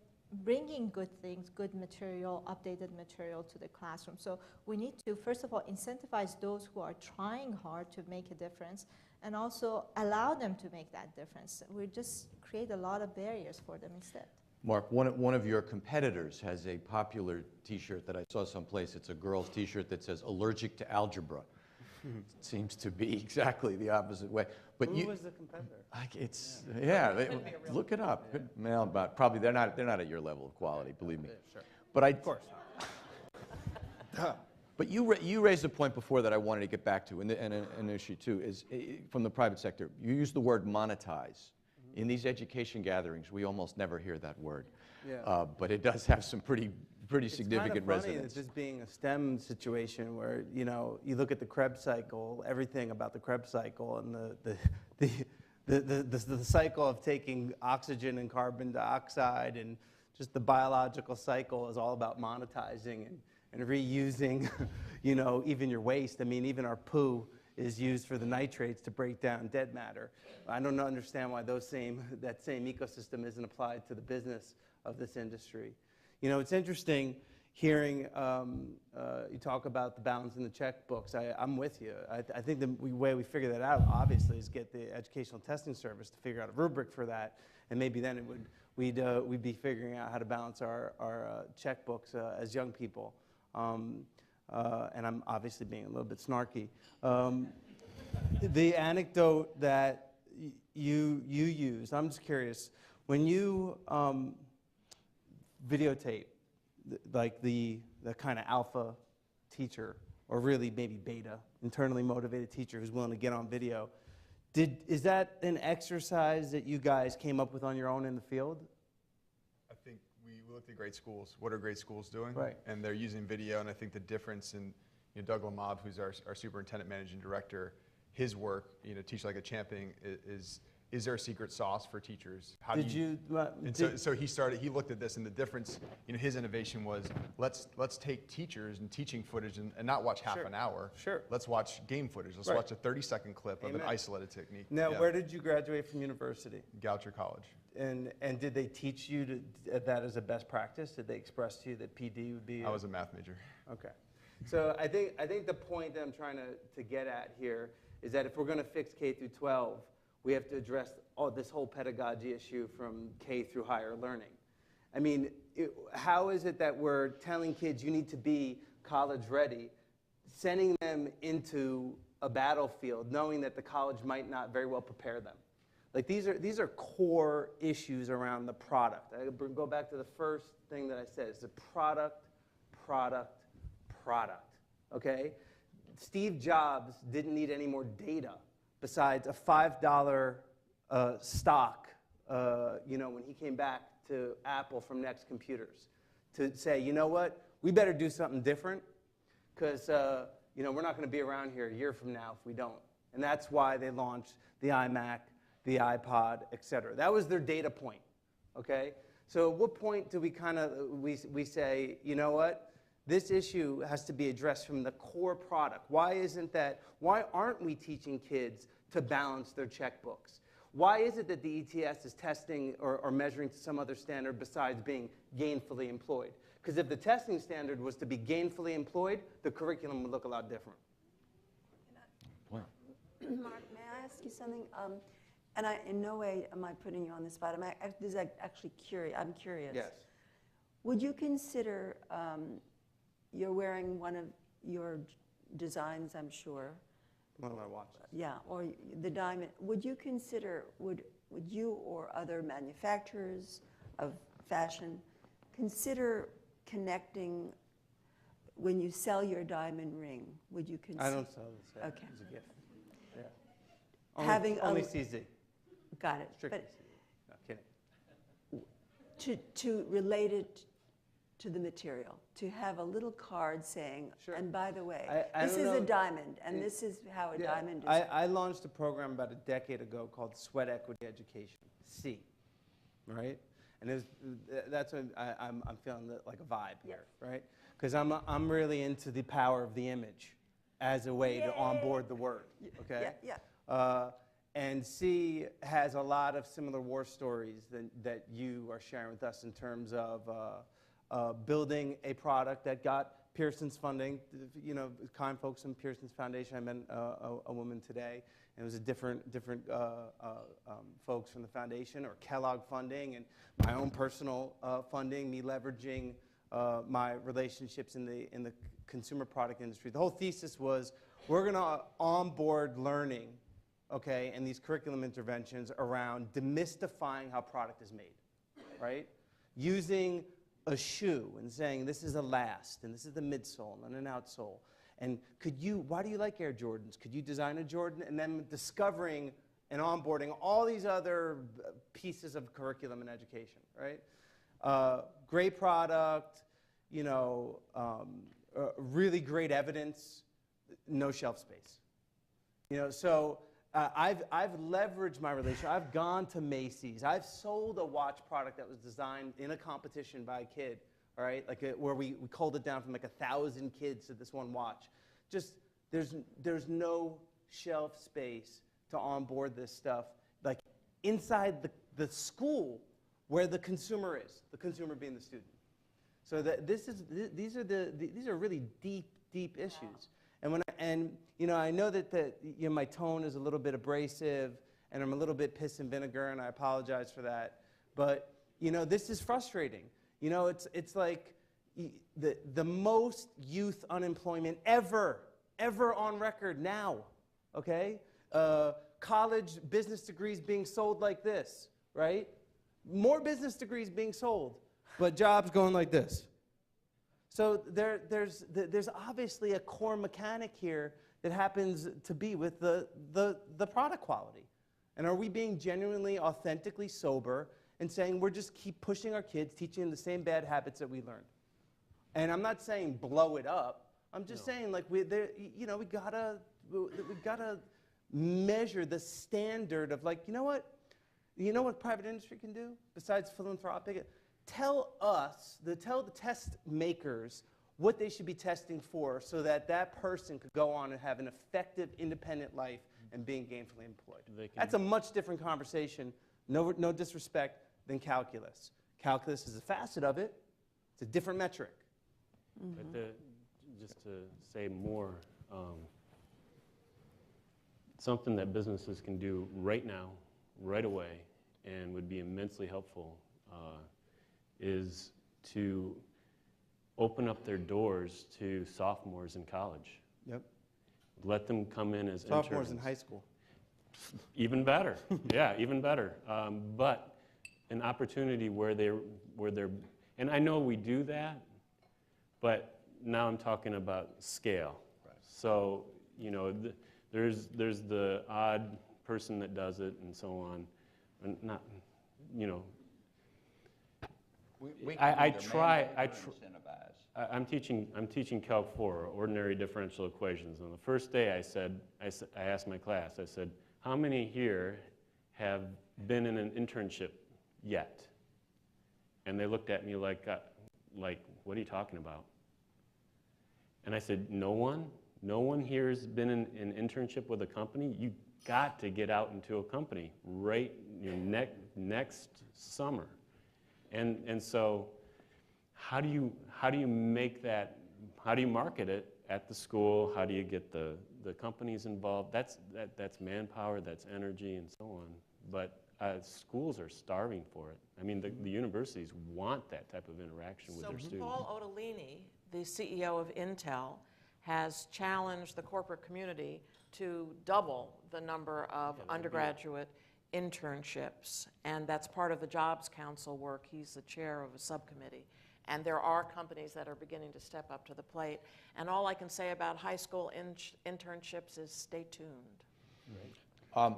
bringing good things, good material, updated material to the classroom. So we need to, first of all, incentivize those who are trying hard to make a difference, and also allow them to make that difference. We just create a lot of barriers for them instead. Mark, one of your competitors has a popular T-shirt that I saw someplace. It's a girl's T-shirt that says "Allergic to Algebra." It seems to be exactly the opposite way. But Who was the competitor? Look it up. Well, but probably they're not at your level of quality, believe me. Sure. But Of course. But you raised a point before that I wanted to get back to, and Anousheh too, is from the private sector. You used the word monetize. In these education gatherings, we almost never hear that word. Yeah. But it does have some pretty significant It's kind of funny resonance. that this being a STEM situation where, you know, you look at the Krebs cycle, everything about the Krebs cycle and the cycle of taking oxygen and carbon dioxide and just the biological cycle is all about monetizing and reusing, you know, even your waste. I mean, even our poo is used for the nitrates to break down dead matter. I don't understand why that same ecosystem isn't applied to the business of this industry. You know, it's interesting hearing you talk about the balance in the checkbooks. I'm with you. I think the way we figure that out, obviously, is get the Educational Testing Service to figure out a rubric for that, and maybe then we'd be figuring out how to balance our checkbooks as young people. And I'm obviously being a little bit snarky. The anecdote that you use, I'm just curious, when you videotape like the kind of alpha teacher, or really maybe beta, internally motivated teacher who's willing to get on video, is that an exercise that you guys came up with on your own in the field? I think we looked at great schools. What are great schools doing? Right. And they're using video, and I think the difference in, you know, Doug Lamab, who's our superintendent managing director, his work, you know, Teach Like a Champion, is there a secret sauce for teachers? How so he looked at this, and the difference, you know, his innovation was, let's take teachers and teaching footage and not watch half an hour. Sure. Let's watch game footage. Let's watch a 30-second clip of an isolated technique. Now, where did you graduate from university? Goucher College. And did they teach you that as a best practice? Did they express to you that PD would be? I was a math major. Okay. So I think the point that I'm trying to get at here is that if we're going to fix K through 12, we have to address this whole pedagogy issue from K through higher learning. I mean, how is it that we're telling kids you need to be college ready, sending them into a battlefield, knowing that the college might not very well prepare them? Like these are core issues around the product. I go back to the first thing that I said. It's a product. Okay? Steve Jobs didn't need any more data besides a $5 stock, you know, when he came back to Apple from Next Computers, to say, you know what, we better do something different because, you know, we're not going to be around here a year from now if we don't. And that's why they launched the iMac, the iPod, et cetera. That was their data point, okay? So at what point do we say, you know what, this issue has to be addressed from the core product. Why aren't we teaching kids to balance their checkbooks? Why is it that the ETS is testing or measuring to some other standard besides being gainfully employed? Because if the testing standard was to be gainfully employed, the curriculum would look a lot different. Wow. Mark, may I ask you something? And in no way am I putting you on the spot. I'm curious. Yes. Would you consider, you're wearing one of your designs, I'm sure. One of my watches. Yeah, or the diamond. Would you consider, would you or other manufacturers of fashion consider connecting, when you sell your diamond ring, would you consider? I don't sell this. Okay. It's a gift. Yeah. Only CZ. Got it. Strictly But CZ. No, kidding. to relate it to the material, to have a little card saying, Sure. And by the way, I this don't is know. a diamond, and this is how a diamond is. I launched a program about a decade ago called Sweat Equity Education, C, right? And that's what I'm feeling like a vibe here, right? Because I'm really into the power of the image as a way to onboard the word, okay? Yeah. And C has a lot of similar war stories that you are sharing with us in terms of building a product that got Pearson's funding. You know, kind folks from Pearson's Foundation. I met a woman today, and it was a different folks from the foundation, or Kellogg funding, and my own personal funding, me leveraging my relationships in the consumer product industry. The whole thesis was, we're going to onboard learning, okay, and these curriculum interventions around demystifying how product is made, right? Using a shoe and saying this is a last, and this is the midsole and an outsole. And why do you like Air Jordans? Could you design a Jordan? And then discovering and onboarding all these other pieces of curriculum and education, right? Great product, really great evidence, no shelf space. So I've leveraged my relationship. I've gone to Macy's. I've sold a watch product that was designed in a competition by a kid, all right? Where we culled it down from 1,000 kids to this one watch. Just there's no shelf space to onboard this stuff, inside the school where the consumer is, the consumer being the student. So these are really deep issues. And I know that my tone is a little bit abrasive, and I'm a little bit piss and vinegar, and I apologize for that. But this is frustrating. It's like the most youth unemployment ever on record now. Okay, college business degrees being sold like this, right? More business degrees being sold, but jobs going like this. So there's obviously a core mechanic here that happens to be with the product quality. And are we being genuinely, authentically sober and saying we're just keep pushing our kids, teaching them the same bad habits that we learned? And I'm not saying blow it up. I'm just saying we gotta measure the standard of you know what private industry can do besides philanthropic? Tell the test makers what they should be testing for so that person could go on and have an effective, independent life and being gainfully employed. That's a much different conversation, no disrespect, than calculus. Calculus is a facet of it. It's a different metric. Mm-hmm. But just to say more, something that businesses can do right now, right away, and would be immensely helpful is to open up their doors to sophomores in college. Yep. Let them come in as sophomores interns. In high school. Even better. Yeah, even better. But an opportunity where they're, and I know we do that, but now I'm talking about scale. Right. So, there's the odd person that does it and so on. And not, I'm teaching Calc 4, ordinary differential equations. On the first day, I asked my class, I said, how many here have been in an internship yet? And they looked at me like, what are you talking about? And I said, no one? No one here has been in an internship with a company? You got to get out into a company right next summer. And so how do you make that, how do you market it at the school? How do you get the companies involved? That's manpower, that's energy, and so on. But schools are starving for it. I mean, the universities want that type of interaction with their students. So Paul Otellini, the CEO of Intel, has challenged the corporate community to double the number of undergraduate internships, and that's part of the Jobs Council work. He's the chair of a subcommittee. And there are companies that are beginning to step up to the plate. And all I can say about high school internships is stay tuned. Right.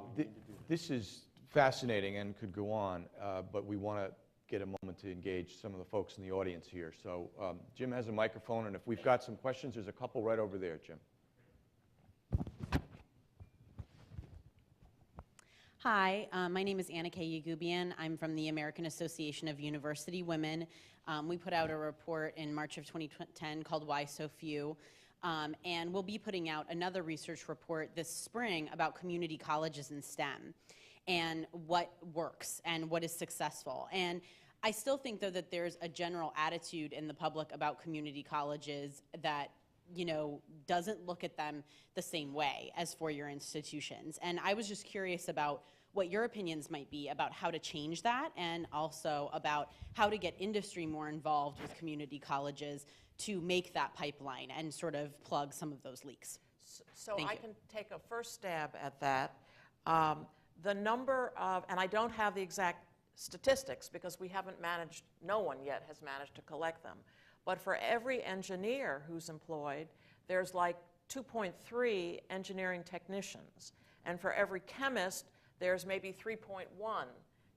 This is fascinating and could go on, but we want to get a moment to engage some of the folks in the audience here. So Jim has a microphone, and if we've got some questions, there's a couple right over there, Jim. Hi, my name is Anousheh Yagubian. I'm from the American Association of University Women. We put out a report in March of 2010 called Why So Few, and we'll be putting out another research report this spring about community colleges in STEM and what works and what is successful. And I still think, though, that there's a general attitude in the public about community colleges that doesn't look at them the same way as four-year institutions. And I was just curious about what your opinions might be about how to change that, and also about how to get industry more involved with community colleges to make that pipeline and sort of plug some of those leaks. So Thank I you. can take a first stab at that. The number of, and I don't have the exact statistics because we haven't managed, no one yet has managed to collect them. But for every engineer who's employed, there's like 2.3 engineering technicians. And for every chemist, there's maybe 3.1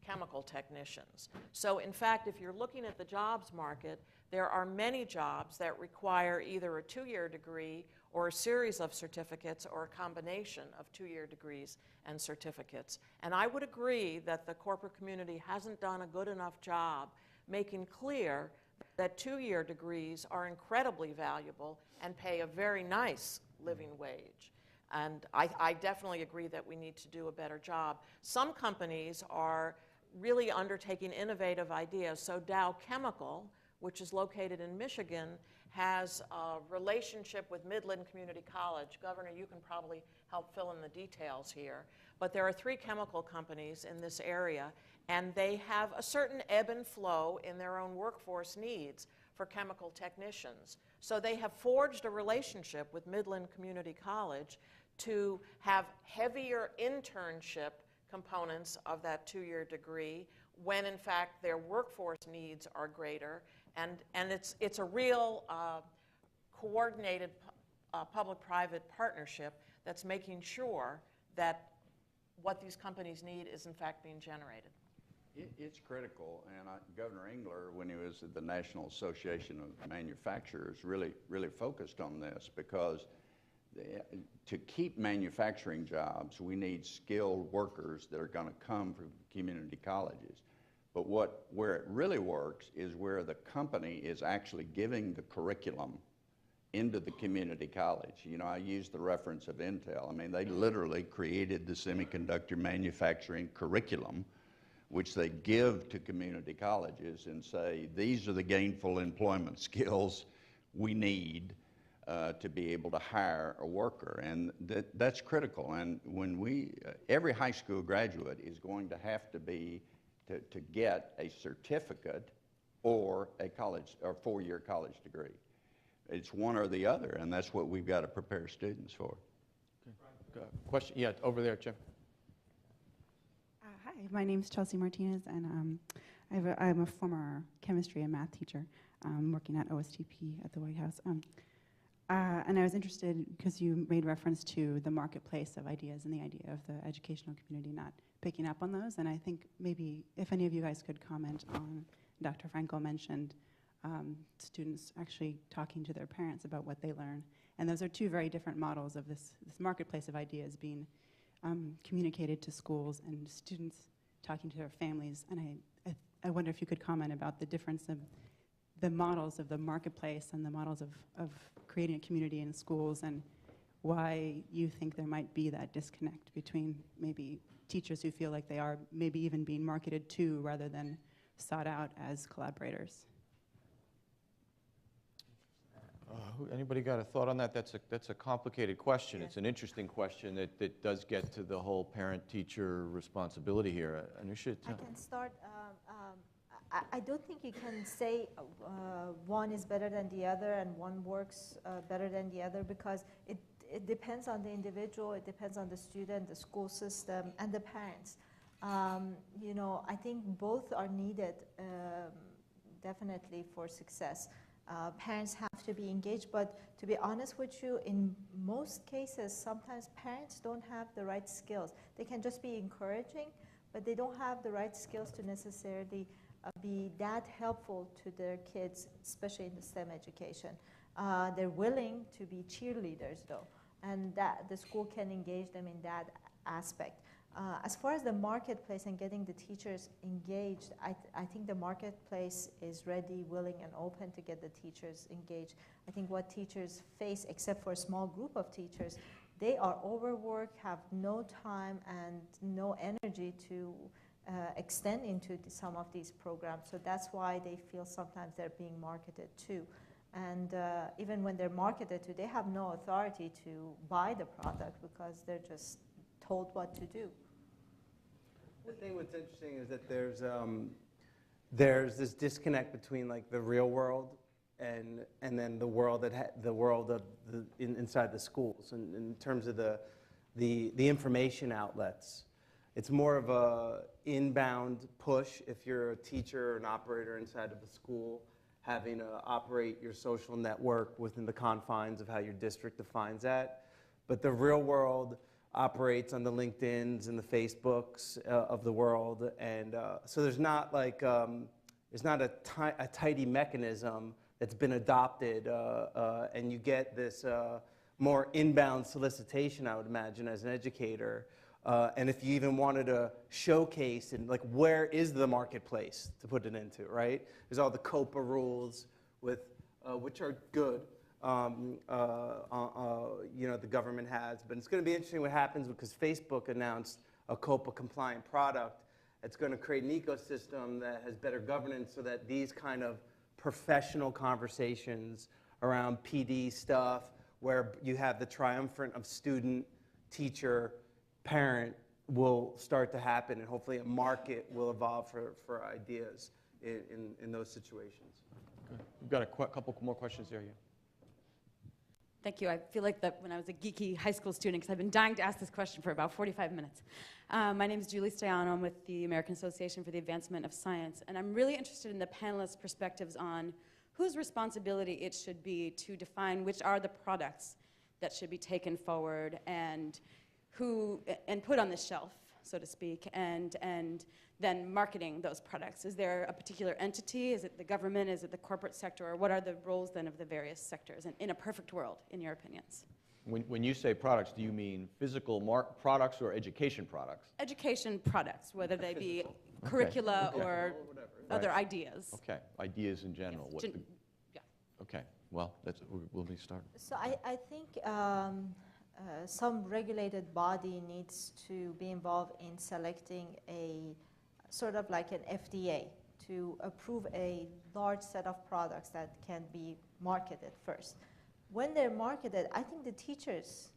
chemical technicians. So in fact, if you're looking at the jobs market, there are many jobs that require either a 2-year degree or a series of certificates or a combination of 2-year degrees and certificates. And I would agree that the corporate community hasn't done a good enough job making clear that 2-year degrees are incredibly valuable and pay a very nice living wage. And I definitely agree that we need to do a better job. Some companies are really undertaking innovative ideas. So Dow Chemical, which is located in Michigan, has a relationship with Midland Community College. Governor, you can probably help fill in the details here. But there are 3 chemical companies in this area, and they have a certain ebb and flow in their own workforce needs for chemical technicians. So they have forged a relationship with Midland Community College to have heavier internship components of that 2-year degree when in fact their workforce needs are greater. And it's a real coordinated public-private partnership that's making sure that what these companies need is in fact being generated. It's critical, and Governor Engler, when he was at the National Association of Manufacturers, really focused on this because to keep manufacturing jobs, we need skilled workers that are going to come from community colleges. But where it really works is where the company is actually giving the curriculum into the community college. You know, I used the reference of Intel. I mean, they literally created the semiconductor manufacturing curriculum, which they give to community colleges and say, these are the gainful employment skills we need to be able to hire a worker. And that's critical. And when every high school graduate is going to have to be, to get a certificate or a college, or 4-year college degree. It's one or the other, and that's what we've got to prepare students for. Okay. Question? Yeah, over there, Jim. Hi, my name is Chelsea Martinez, and I'm a former chemistry and math teacher working at OSTP at the White House. And I was interested because you made reference to the marketplace of ideas and the idea of the educational community not picking up on those. And I think maybe if any of you guys could comment on, Dr. Frankel mentioned students actually talking to their parents about what they learn. And those are 2 very different models of this marketplace of ideas being communicated to schools and students talking to their families. And I wonder if you could comment about the difference of the models of the marketplace and the models of creating a community in schools, and why you think there might be that disconnect between maybe teachers who feel like they are maybe even being marketed to rather than sought out as collaborators. Anybody got a thought on that? That's a complicated question. Yeah. It's an interesting question that does get to the whole parent-teacher responsibility here. Anousheh? I can start. I don't think you can say one is better than the other and one works better than the other, because it depends on the individual, it depends on the student, the school system, and the parents. You know, I think both are needed definitely for success. Parents have to be engaged, but to be honest with you, in most cases, sometimes parents don't have the right skills. They can just be encouraging, but they don't have the right skills to necessarily be that helpful to their kids, especially in the STEM education. They're willing to be cheerleaders, though, and that the school can engage them in that aspect. As far as the marketplace and getting the teachers engaged, I think the marketplace is ready, willing, and open to get the teachers engaged. I think what teachers face, except for a small group of teachers, they are overworked, have no time and no energy to extend into some of these programs. So that's why they feel sometimes they're being marketed to. And even when they're marketed to, they have no authority to buy the product because they're just told what to do. I think what's interesting is that there's this disconnect between like the real world and then the world of inside the schools, and in terms of the information outlets. It's more of a inbound push if you're a teacher or an operator inside of a school, having to operate your social network within the confines of how your district defines that. But the real world operates on the LinkedIns and the Facebooks of the world, and so there's not like there's not a tidy mechanism that's been adopted, and you get this more inbound solicitation, I would imagine, as an educator. And if you even wanted to showcase and like, where is the marketplace to put it into, right? There's all the COPA rules with, which are good, you know, the government has. But it's going to be interesting what happens because Facebook announced a COPA compliant product that's going to create an ecosystem that has better governance so that these kind of professional conversations around PD stuff, where you have the triumvirate of student, teacher, parent, will start to happen, and hopefully a market will evolve for ideas in those situations. Good. We've got a couple more questions there. Yeah. Thank you. I feel like that when I was a geeky high school student, because I've been dying to ask this question for about 45 minutes. My name is Julie Staiano. I'm with the American Association for the Advancement of Science, and I'm really interested in the panelists' perspectives on whose responsibility it should be to define which are the products that should be taken forward and put on the shelf, so to speak, and then marketing those products. Is there a particular entity? Is it the government? Is it the corporate sector? Or what are the roles then of the various sectors in a perfect world, in your opinions? When you say products, do you mean physical products or education products? Education products, whether they be curricula or other ideas. Okay, ideas in general. Yes. Yeah. Okay, well, we'll be starting. So I think some regulated body needs to be involved in selecting a sort of like an FDA to approve a large set of products that can be marketed first. When they're marketed, I think the teachers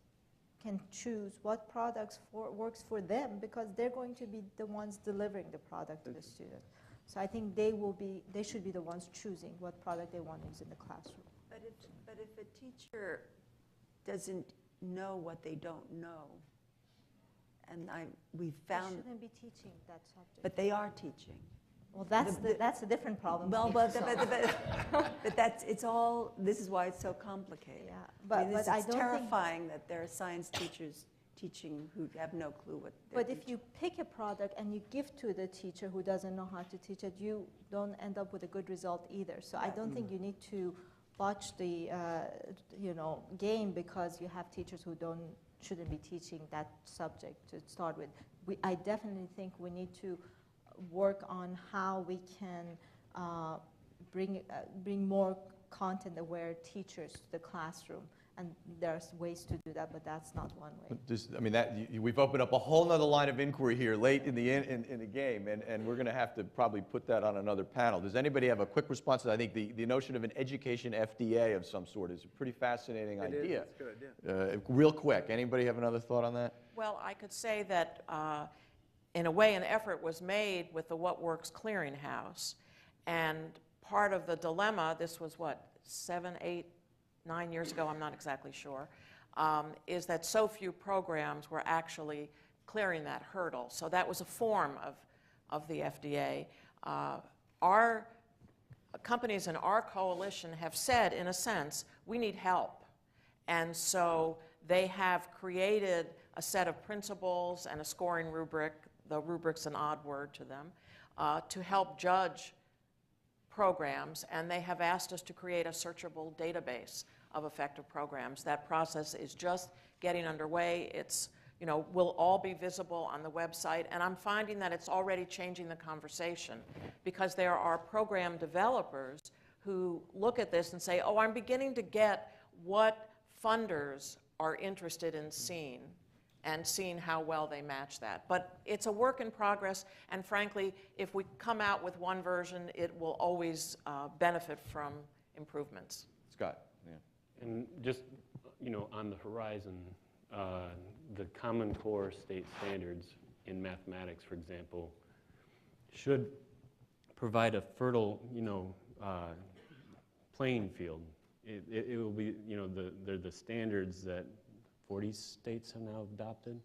can choose what products works for them, because they're going to be the ones delivering the product to the student. So I think they should be the ones choosing what product they want to use in the classroom. But if a teacher doesn't know what they don't know, and we found they shouldn't be teaching that subject. But they are teaching. Well, that's a different problem. Well, but it's all. This is why it's so complicated. Yeah, but it's I don't terrifying that there are science teachers teaching who have no clue what they're But if you pick a product and you give to the teacher who doesn't know how to teach it, you don't end up with a good result either. So I don't think you need to botch the game because you have teachers who shouldn't be teaching that subject to start with. I definitely think we need to work on how we can bring more content-aware teachers to the classroom. And there's ways to do that, but that's not one way. We've opened up a whole other line of inquiry here late in the game, and we're going to have to probably put that on another panel. Does anybody have a quick response to that? I think the notion of an education FDA of some sort is a pretty fascinating idea. It's a good idea. Real quick, anybody have another thought on that? Well, I could say that in a way an effort was made with the What Works Clearinghouse, and part of the dilemma, this was what, 7, 8, 9 years ago, I'm not exactly sure, is that so few programs were actually clearing that hurdle. So that was a form of the FDA. Our companies in our coalition have said, in a sense, we need help. And so they have created a set of principles and a scoring rubric, the rubric's an odd word to them, to help judge programs, and they have asked us to create a searchable database of effective programs. That process is just getting underway. It's, will all be visible on the website, and I'm finding that it's already changing the conversation because there are program developers who look at this and say, oh, I'm beginning to get what funders are interested in seeing and seeing how well they match that. But it's a work in progress, and frankly, if we come out with one version, it will always benefit from improvements. Scott, yeah. And just, on the horizon, the Common Core state standards in mathematics, for example, should provide a fertile, playing field. It will be, you know, they're the standards that 40 states have now adopted.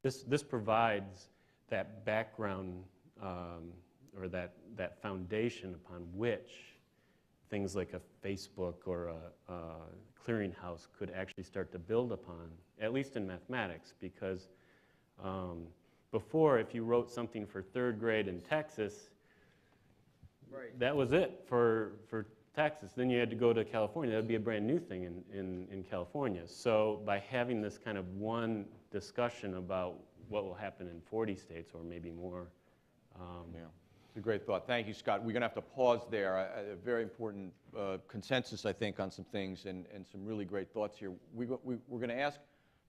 This provides that background or that foundation upon which things like a Facebook or a clearinghouse could actually start to build upon, at least in mathematics, because before, if you wrote something for 3rd grade in Texas, that was it for Texas. Then you had to go to California. That would be a brand new thing in California. So by having this kind of one discussion about what will happen in 40 states or maybe more. Yeah, it's a great thought. Thank you, Scott. We're going to have to pause there. A very important consensus, I think, on some things and some really great thoughts here. We're going to ask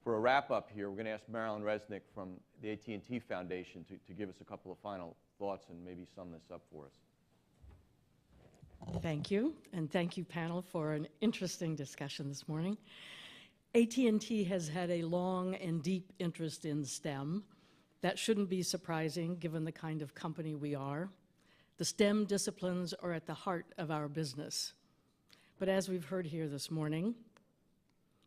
for a wrap-up here. We're going to ask Marilyn Resnick from the AT&T Foundation to give us a couple of final thoughts and maybe sum this up for us. Thank you, and thank you, panel, for an interesting discussion this morning. AT&T has had a long and deep interest in STEM. That shouldn't be surprising, given the kind of company we are. The STEM disciplines are at the heart of our business. But as we've heard here this morning,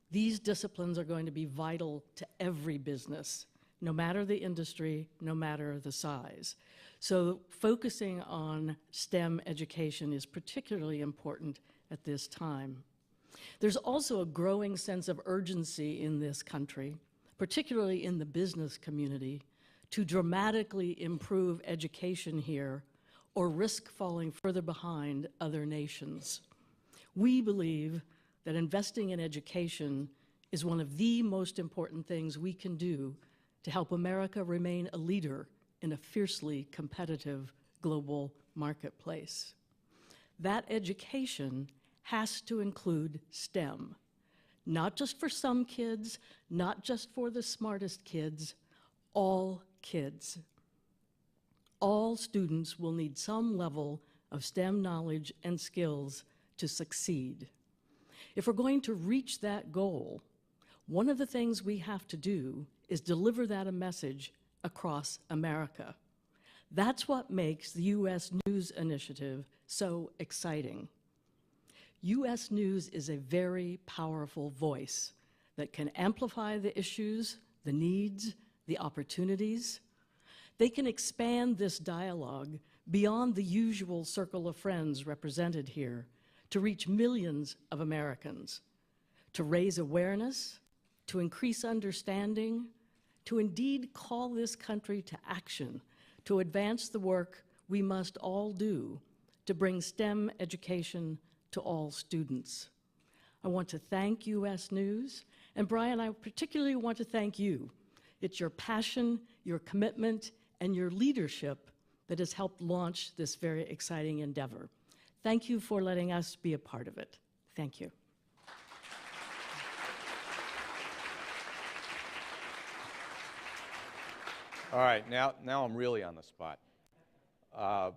these disciplines are going to be vital to every business, no matter the industry, no matter the size. So focusing on STEM education is particularly important at this time. There's also a growing sense of urgency in this country, particularly in the business community, to dramatically improve education here or risk falling further behind other nations. We believe that investing in education is one of the most important things we can do to help America remain a leader in a fiercely competitive global marketplace. That education has to include STEM, not just for some kids, not just for the smartest kids, all kids. All students will need some level of STEM knowledge and skills to succeed. If we're going to reach that goal, one of the things we have to do is deliver that a message across America. That's what makes the U.S. News Initiative so exciting. U.S. News is a very powerful voice that can amplify the issues, the needs, the opportunities. They can expand this dialogue beyond the usual circle of friends represented here to reach millions of Americans, to raise awareness, to increase understanding, to indeed call this country to action, to advance the work we must all do to bring STEM education to all students. I want to thank U.S. News, and Brian, I particularly want to thank you. It's your passion, your commitment, and your leadership that has helped launch this very exciting endeavor. Thank you for letting us be a part of it. Thank you. All right, now I'm really on the spot.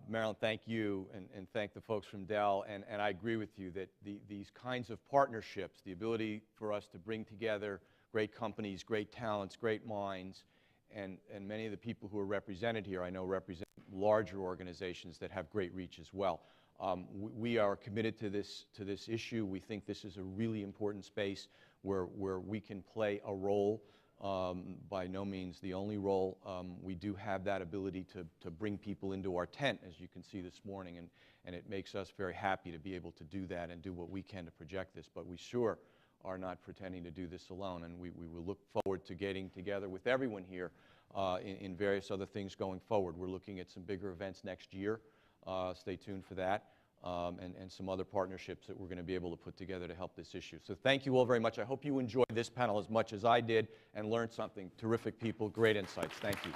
Marilyn, thank you, and thank the folks from Dell, and I agree with you that these kinds of partnerships, the ability for us to bring together great companies, great talents, great minds, and many of the people who are represented here, I know, represent larger organizations that have great reach as well. We are committed to this issue. We think this is a really important space where we can play a role. By no means the only role. We do have that ability to bring people into our tent, as you can see this morning, and it makes us very happy to be able to do that and do what we can to project this. But we sure are not pretending to do this alone, and we will look forward to getting together with everyone here in various other things going forward. We're looking at some bigger events next year. Stay tuned for that. And some other partnerships that we're going to be able to put together to help this issue. So thank you all very much. I hope you enjoyed this panel as much as I did and learned something. Terrific people, great insights. Thank you.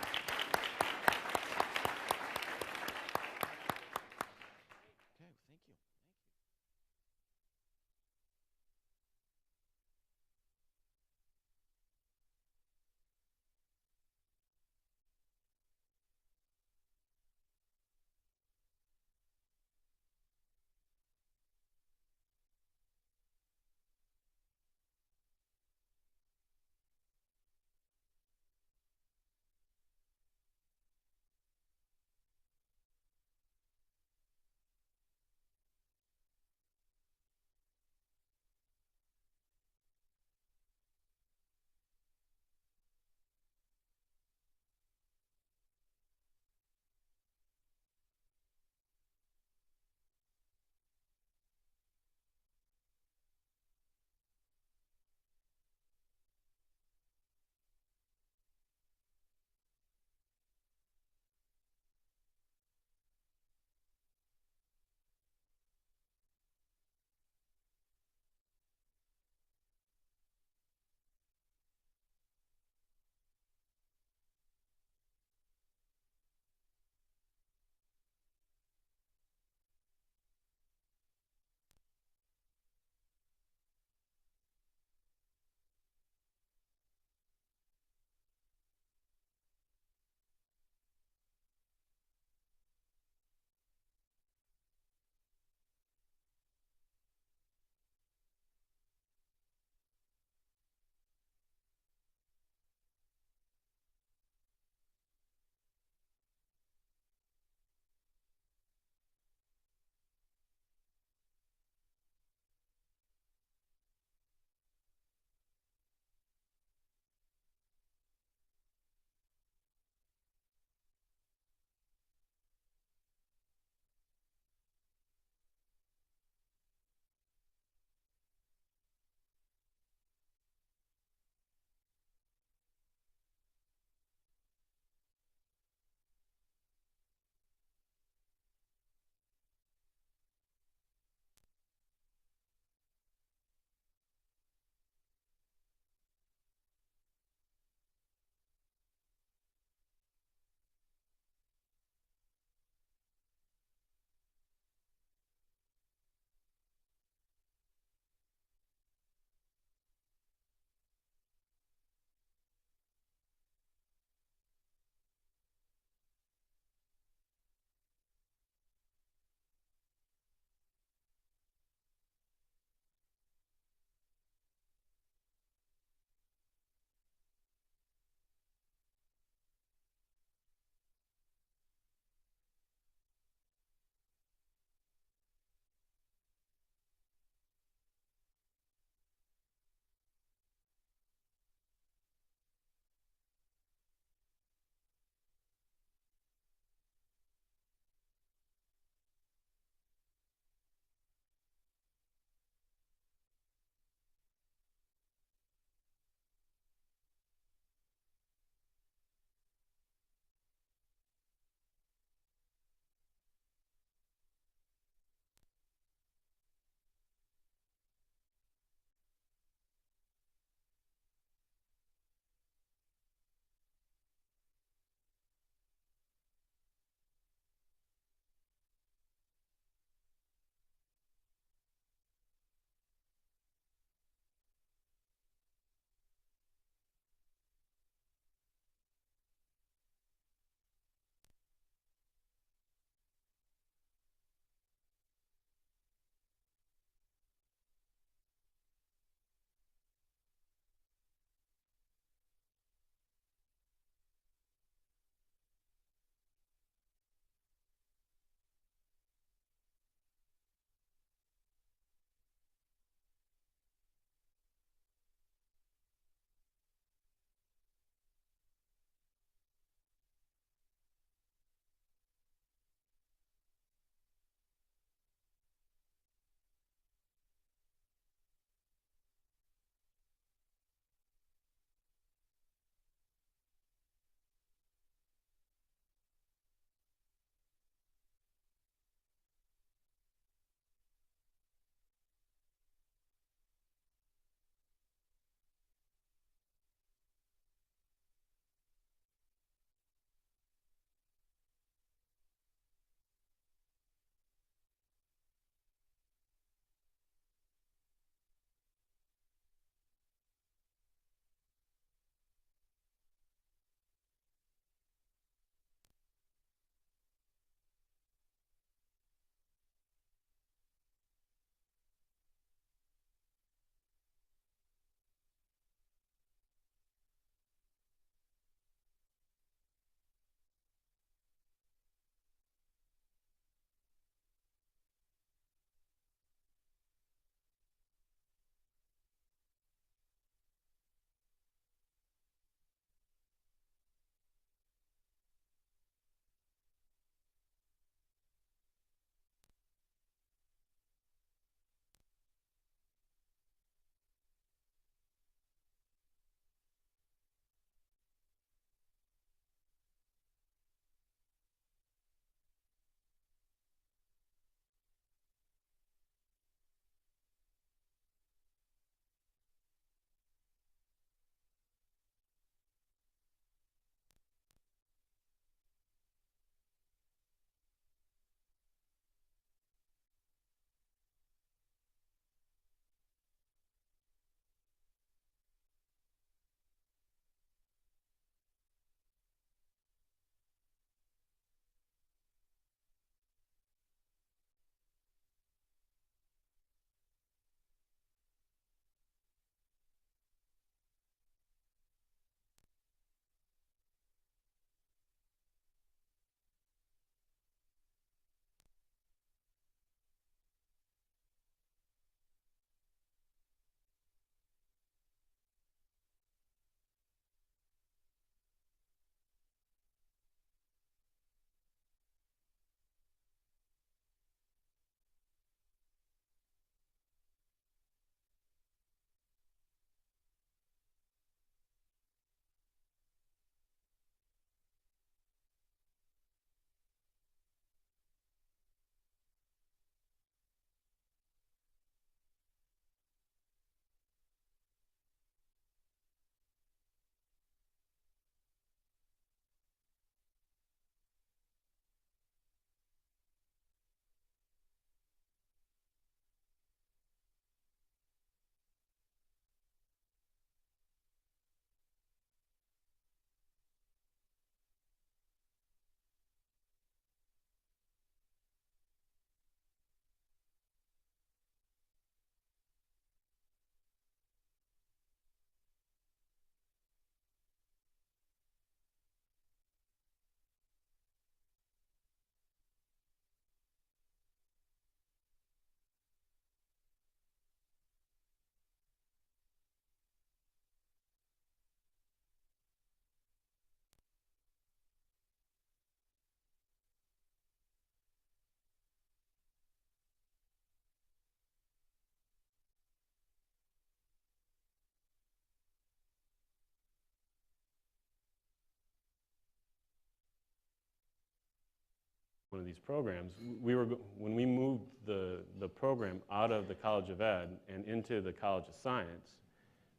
these programs. When we moved the program out of the College of Ed and into the College of Science,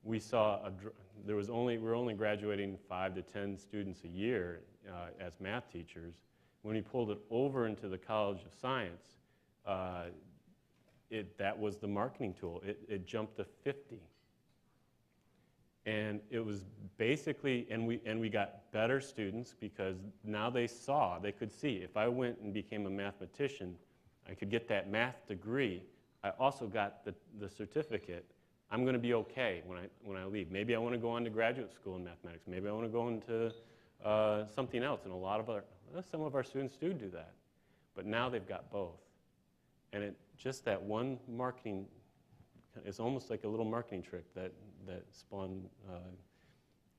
we saw we were only graduating 5 to 10 students a year as math teachers. When we pulled it over into the College of Science, that was the marketing tool. It jumped to 50. And it was basically, and we got better students because now they could see. If I went and became a mathematician, I could get that math degree. I also got the certificate. I'm going to be okay when I leave. Maybe I want to go on to graduate school in mathematics. Maybe I want to go into something else. And some of our students do that. But now they've got both. And just that one marketing, it's almost like a little marketing trick that spawned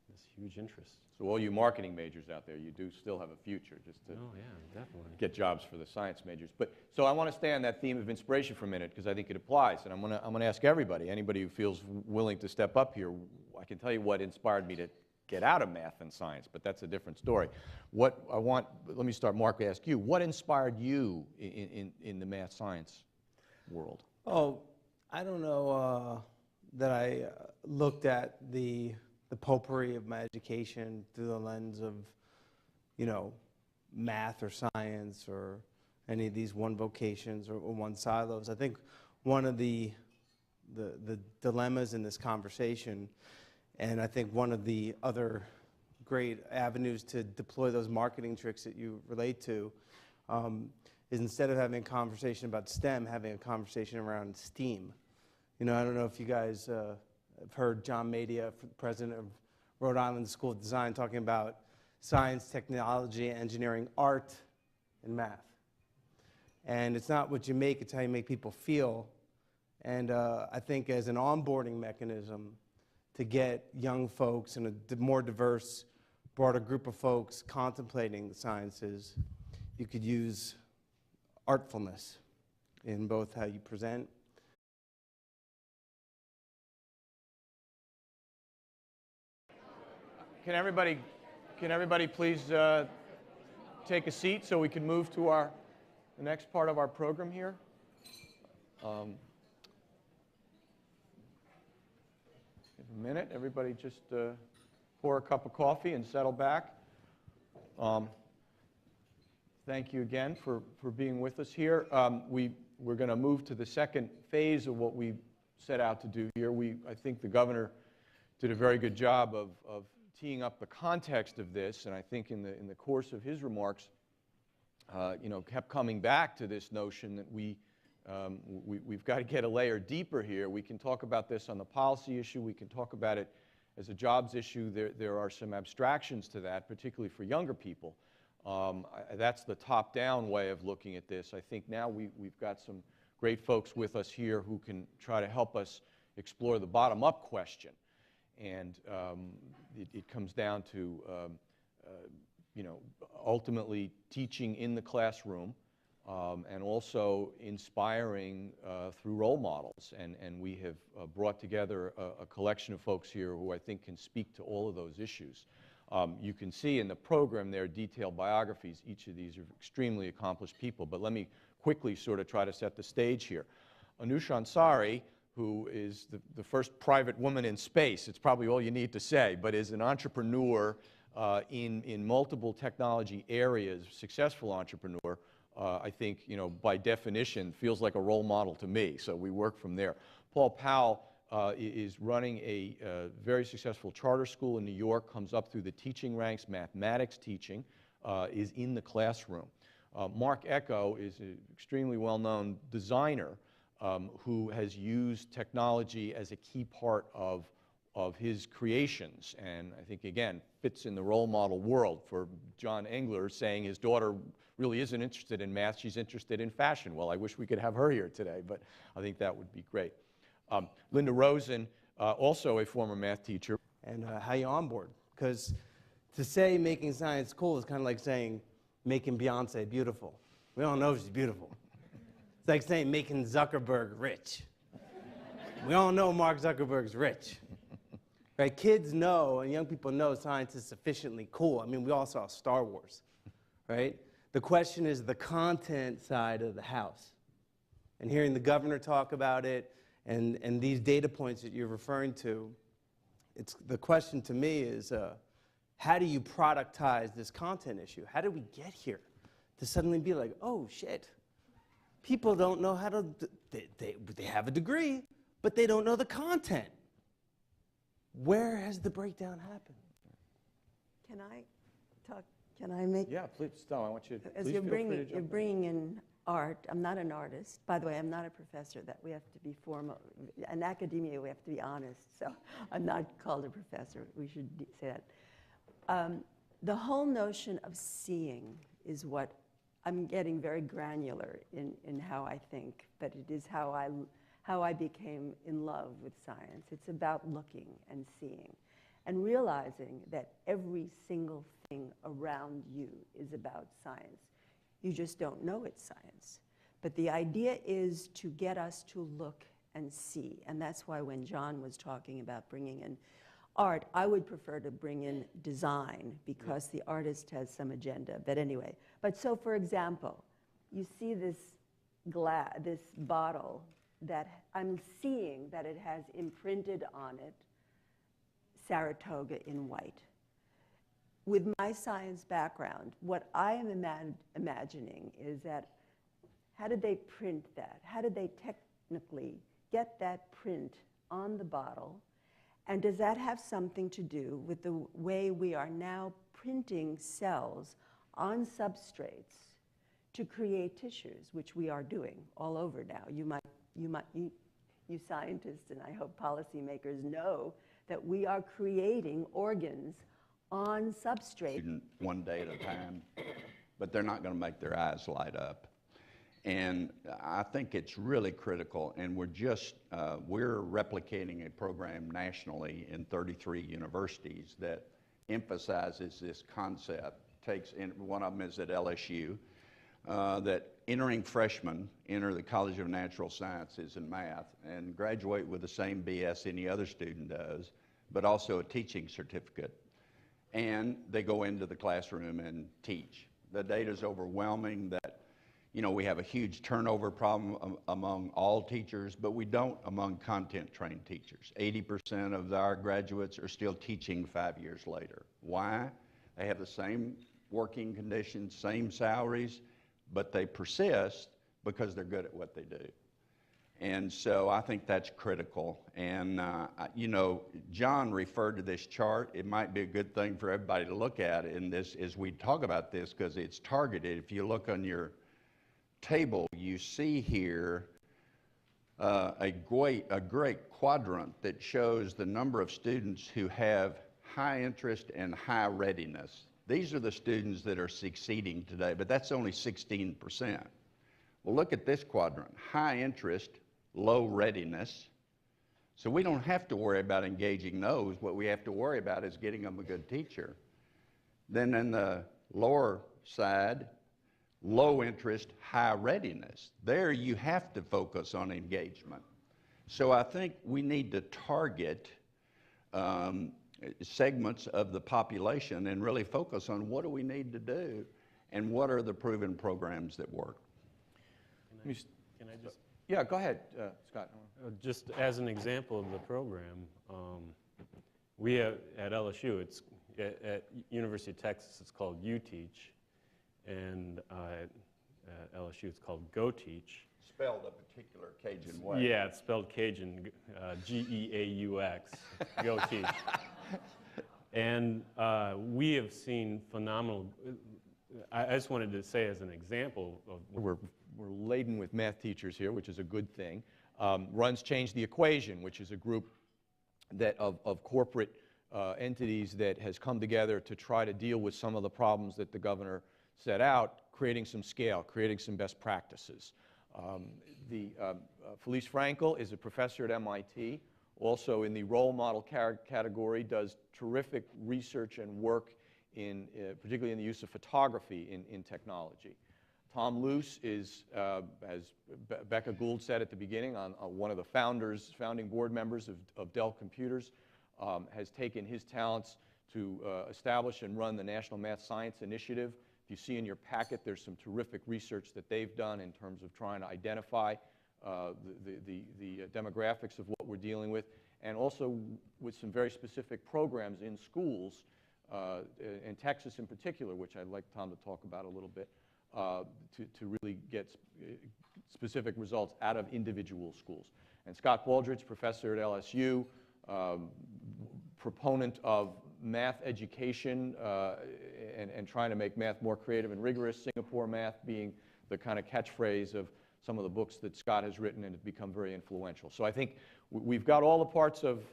this huge interest. So all you marketing majors out there, you do still have a future just to get jobs for the science majors. So I want to stay on that theme of inspiration for a minute because I think it applies. And I'm going to ask everybody, anybody who feels willing to step up here, I can tell you what inspired me to get out of math and science, but that's a different story. Let me start, Mark, ask you, what inspired you in the math science world? Oh, I don't know that I looked at the potpourri of my education through the lens of, math or science or any of these one vocations or one silos. I think one of the dilemmas in this conversation, and I think one of the other great avenues to deploy those marketing tricks that you relate to, is instead of having a conversation about STEM, having a conversation around STEAM. I don't know if you guys have heard John Madia, president of Rhode Island School of Design, talking about science, technology, engineering, art, and math. And it's not what you make, it's how you make people feel. And I think as an onboarding mechanism to get young folks and a more diverse, broader group of folks contemplating the sciences, you could use artfulness in both how you present. Can everybody please take a seat so we can move to the next part of our program here? Give a minute. Everybody just pour a cup of coffee and settle back. Thank you again for being with us here. We're going to move to the second phase of what we set out to do here. I think the governor did a very good job of teeing up the context of this, and I think in the course of his remarks, kept coming back to this notion that we've got to get a layer deeper here. We can talk about this on the policy issue. We can talk about it as a jobs issue. There are some abstractions to that, particularly for younger people. That's the top-down way of looking at this. I think now we've got some great folks with us here who can try to help us explore the bottom-up question. And it comes down to, ultimately teaching in the classroom and also inspiring through role models. And we have brought together a collection of folks here who I think can speak to all of those issues. You can see in the program there detailed biographies. Each of these are extremely accomplished people. But let me quickly sort of try to set the stage here. Anousheh Ansari, who is the first private woman in space, it's probably all you need to say, but is an entrepreneur in multiple technology areas, successful entrepreneur, I think, by definition, feels like a role model to me, so we work from there. Paul Powell is running a very successful charter school in New York, comes up through the teaching ranks, mathematics teaching, is in the classroom. Mark Echo is an extremely well-known designer who has used technology as a key part of his creations, and I think, again, fits in the role model world for John Engler saying his daughter really isn't interested in math, she's interested in fashion. Well, I wish we could have her here today, but I think that would be great. Linda Rosen, also a former math teacher. And how you onboard, because to say making science cool is kind of like saying making Beyonce beautiful. We all know she's beautiful. It's like saying making Zuckerberg rich. We all know Mark Zuckerberg's rich. Right? Kids know and young people know science is sufficiently cool. I mean, we all saw Star Wars, right? The question is the content side of the house. And hearing the governor talk about it and these data points that you're referring to, the question to me is, how do you productize this content issue? How did we get here to suddenly be like, oh, shit, people don't know how to, they have a degree, but they don't know the content. Where has the breakdown happened? Can I talk? Can I make? Yeah, please, Stella, I want you to, As please you're feel free to jump in. bringing in art. I'm not an artist. By the way, I'm not a professor. That we have to be formal. In academia, we have to be honest. So I'm not called a professor. We should say that. The whole notion of seeing is what I'm getting very granular in how I think, but it is how I became in love with science. It's about looking and seeing and realizing that every single thing around you is about science. You just don't know it's science. But the idea is to get us to look and see. And that's why when John was talking about bringing in art, I would prefer to bring in design because the artist has some agenda. But anyway, so for example, you see this bottle that I'm seeing that it has imprinted on it Saratoga in white. With my science background, what I am imagining is that how did they print that? How did they technically get that print on the bottle? And does that have something to do with the way we are now printing cells on substrates to create tissues, which we are doing all over now? You scientists and I hope policymakers know that we are creating organs on substrate. One day at a time, but they're not going to make their eyes light up. And I think it's really critical, and we're replicating a program nationally in 33 universities that emphasizes this concept. One of them is at LSU, that entering freshmen enter the College of Natural Sciences in math and graduate with the same BS any other student does, but also a teaching certificate. And they go into the classroom and teach. The data is overwhelming that, we have a huge turnover problem among all teachers, but we don't among content-trained teachers. 80% of our graduates are still teaching 5 years later. Why? They have the same working conditions, same salaries, but they persist because they're good at what they do. And so I think that's critical. And, John referred to this chart. It might be a good thing for everybody to look at in this as we talk about this because it's targeted. If you look on your table, you see here a great quadrant that shows the number of students who have high interest and high readiness. These are the students that are succeeding today, but that's only 16%. Well, look at this quadrant, high interest, low readiness. So we don't have to worry about engaging those. What we have to worry about is getting them a good teacher. Then in the lower side, low interest, high readiness. There you have to focus on engagement. So I think we need to target segments of the population and really focus on what do we need to do and what are the proven programs that work. Can I just? Yeah, go ahead, Scott. Just as an example of the program, we have, at LSU, at University of Texas, it's called UTeach, and at LSU, it's called GoTeach. Spelled a particular Cajun way. Yeah, it's spelled Cajun, G-E-A-U-X, GoTeach. And we have seen phenomenal, I just wanted to say as an example of... We're laden with math teachers here, which is a good thing. Runs Change the Equation, which is a group of corporate entities that has come together to try to deal with some of the problems that the governor set out, creating some scale, creating some best practices. Felice Frankel is a professor at MIT, also in the role model category, does terrific research and work particularly in the use of photography in technology. Tom Luce is, as Becca Gould said at the beginning, one of the founding board members of Dell Computers, has taken his talents to establish and run the National Math Science Initiative If you see in your packet, there's some terrific research that they've done in terms of trying to identify the demographics of what we're dealing with, and also with some very specific programs in schools, in Texas in particular, which I'd like Tom to talk about a little bit, to really get specific results out of individual schools. And Scott Baldridge, professor at LSU, proponent of math education and trying to make math more creative and rigorous, Singapore math being the kind of catchphrase of some of the books that Scott has written and has become very influential. So I think we've got all the parts of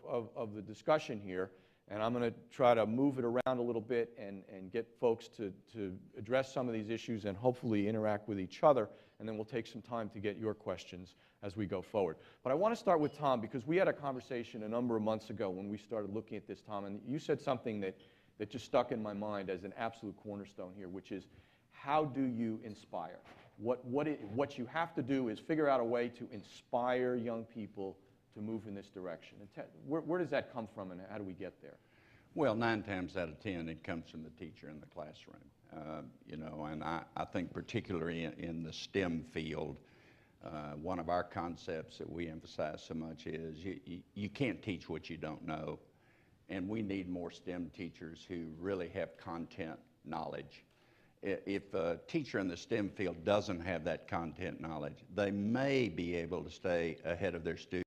the discussion here, and I'm going to try to move it around a little bit and get folks to address some of these issues and hopefully interact with each other, and then we'll take some time to get your questions as we go forward. But I want to start with Tom, because we had a conversation a number of months ago when we started looking at this, Tom, and you said something that just stuck in my mind as an absolute cornerstone here, which is, how do you inspire? What you have to do is figure out a way to inspire young people to move in this direction. And where does that come from, and how do we get there? Well, 9 times out of 10, it comes from the teacher in the classroom. You know, and I think particularly in the STEM field, one of our concepts that we emphasize so much is you can't teach what you don't know, and we need more STEM teachers who really have content knowledge. If a teacher in the STEM field doesn't have that content knowledge, they may be able to stay ahead of their students